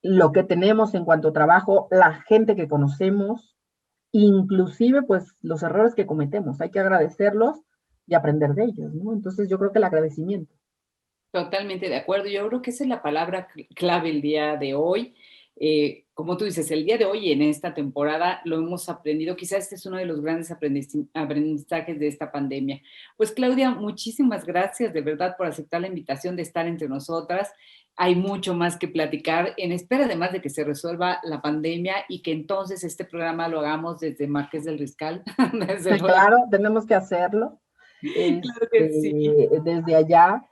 lo que tenemos en cuanto a trabajo, la gente que conocemos, inclusive pues los errores que cometemos, hay que agradecerlos y aprender de ellos, ¿no? Entonces yo creo que el agradecimiento. Totalmente de acuerdo. Yo creo que esa es la palabra clave el día de hoy. Como tú dices, el día de hoy en esta temporada lo hemos aprendido. Quizás este es uno de los grandes aprendizajes de esta pandemia. Pues Claudia, muchísimas gracias de verdad por aceptar la invitación de estar entre nosotras. Hay mucho más que platicar en espera además de que se resuelva la pandemia y que entonces este programa lo hagamos desde Marqués del Riscal. Desde luego. Claro, tenemos que hacerlo. Claro que sí. Desde allá.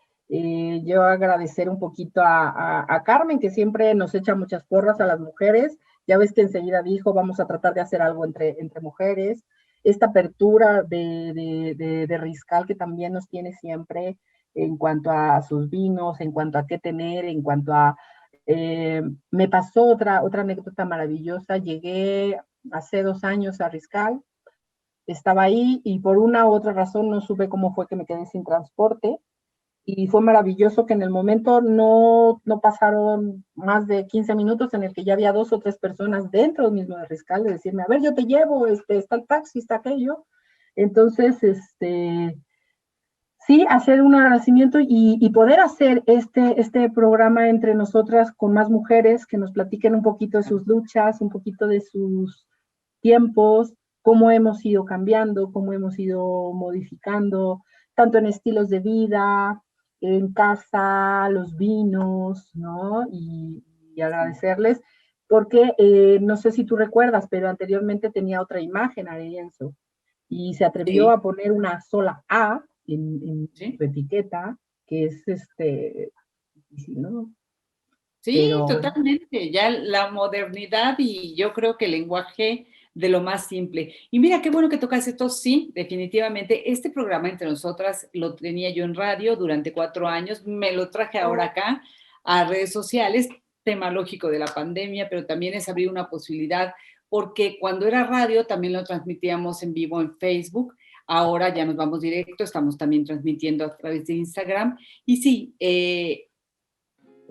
Yo agradecer un poquito a Carmen, que siempre nos echa muchas porras a las mujeres. Ya ves que enseguida dijo, vamos a tratar de hacer algo entre mujeres. Esta apertura de Riscal que también nos tiene siempre en cuanto a sus vinos, en cuanto a qué tener, en cuanto a... me pasó otra anécdota maravillosa. Llegué hace 2 años a Riscal, estaba ahí y por una u otra razón no supe cómo fue que me quedé sin transporte. Y fue maravilloso que en el momento no pasaron más de 15 minutos en el que ya había 2 o 3 personas dentro mismo de Riscal de decirme, a ver, yo te llevo, está el taxi, está aquello. Entonces, sí, hacer un agradecimiento y poder hacer este programa entre nosotras con más mujeres que nos platiquen un poquito de sus luchas, un poquito de sus tiempos, cómo hemos ido cambiando, cómo hemos ido modificando, tanto en estilos de vida, en casa, los vinos, ¿no? Y agradecerles, porque no sé si tú recuerdas, pero anteriormente tenía otra imagen, Arienzo, y se atrevió a poner una sola A en su etiqueta, que es ¿no? Sí, pero... totalmente, ya la modernidad y yo creo que el lenguaje de lo más simple. Y mira, qué bueno que tocas esto, sí, definitivamente. Este programa entre nosotras lo tenía yo en radio durante 4 años, me lo traje ahora acá a redes sociales, tema lógico de la pandemia, pero también es abrir una posibilidad, porque cuando era radio también lo transmitíamos en vivo en Facebook, ahora ya nos vamos directo, estamos también transmitiendo a través de Instagram. Y sí,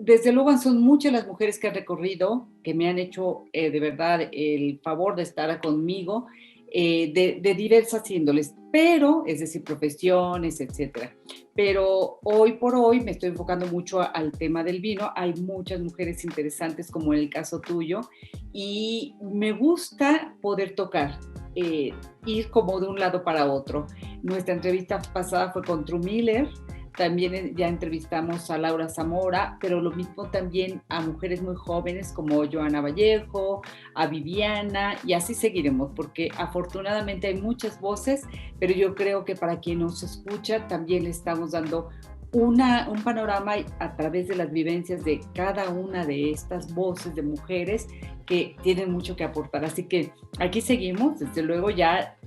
desde luego son muchas las mujeres que han recorrido, que me han hecho de verdad el favor de estar conmigo, de diversas índoles, pero, es decir, profesiones, etcétera. Pero hoy por hoy me estoy enfocando mucho al tema del vino. Hay muchas mujeres interesantes, como en el caso tuyo, y me gusta poder tocar, ir como de un lado para otro. Nuestra entrevista pasada fue con True Miller. También ya entrevistamos a Laura Zamora, pero lo mismo también a mujeres muy jóvenes como Joana Vallejo, a Viviana, y así seguiremos, porque afortunadamente hay muchas voces, pero yo creo que para quien nos escucha también le estamos dando un panorama a través de las vivencias de cada una de estas voces de mujeres que tienen mucho que aportar. Así que aquí seguimos, desde luego ya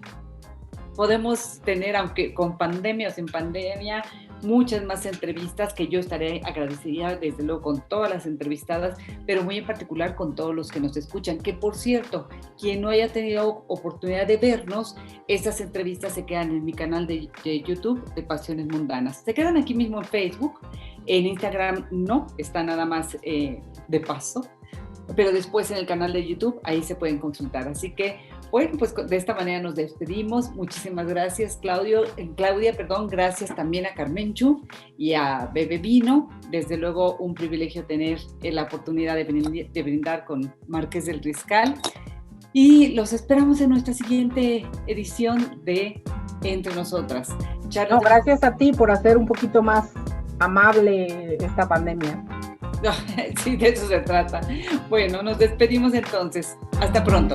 podemos tener, aunque con pandemia o sin pandemia, muchas más entrevistas que yo estaré agradecida desde luego con todas las entrevistadas, pero muy en particular con todos los que nos escuchan, que por cierto, quien no haya tenido oportunidad de vernos, estas entrevistas se quedan en mi canal de YouTube de Pasiones Mundanas. Se quedan aquí mismo en Facebook, en Instagram no, está nada más de paso, pero después en el canal de YouTube ahí se pueden consultar. Así que bueno, pues de esta manera nos despedimos. Muchísimas gracias, Claudia, gracias también a Carmenchu y a Bebe Vino. Desde luego, un privilegio tener la oportunidad de brindar con Marqués del Riscal. Y los esperamos en nuestra siguiente edición de Entre Nosotras. escucharlos. No, gracias a ti por hacer un poquito más amable esta pandemia. Sí, de eso se trata. Bueno, nos despedimos entonces. Hasta pronto.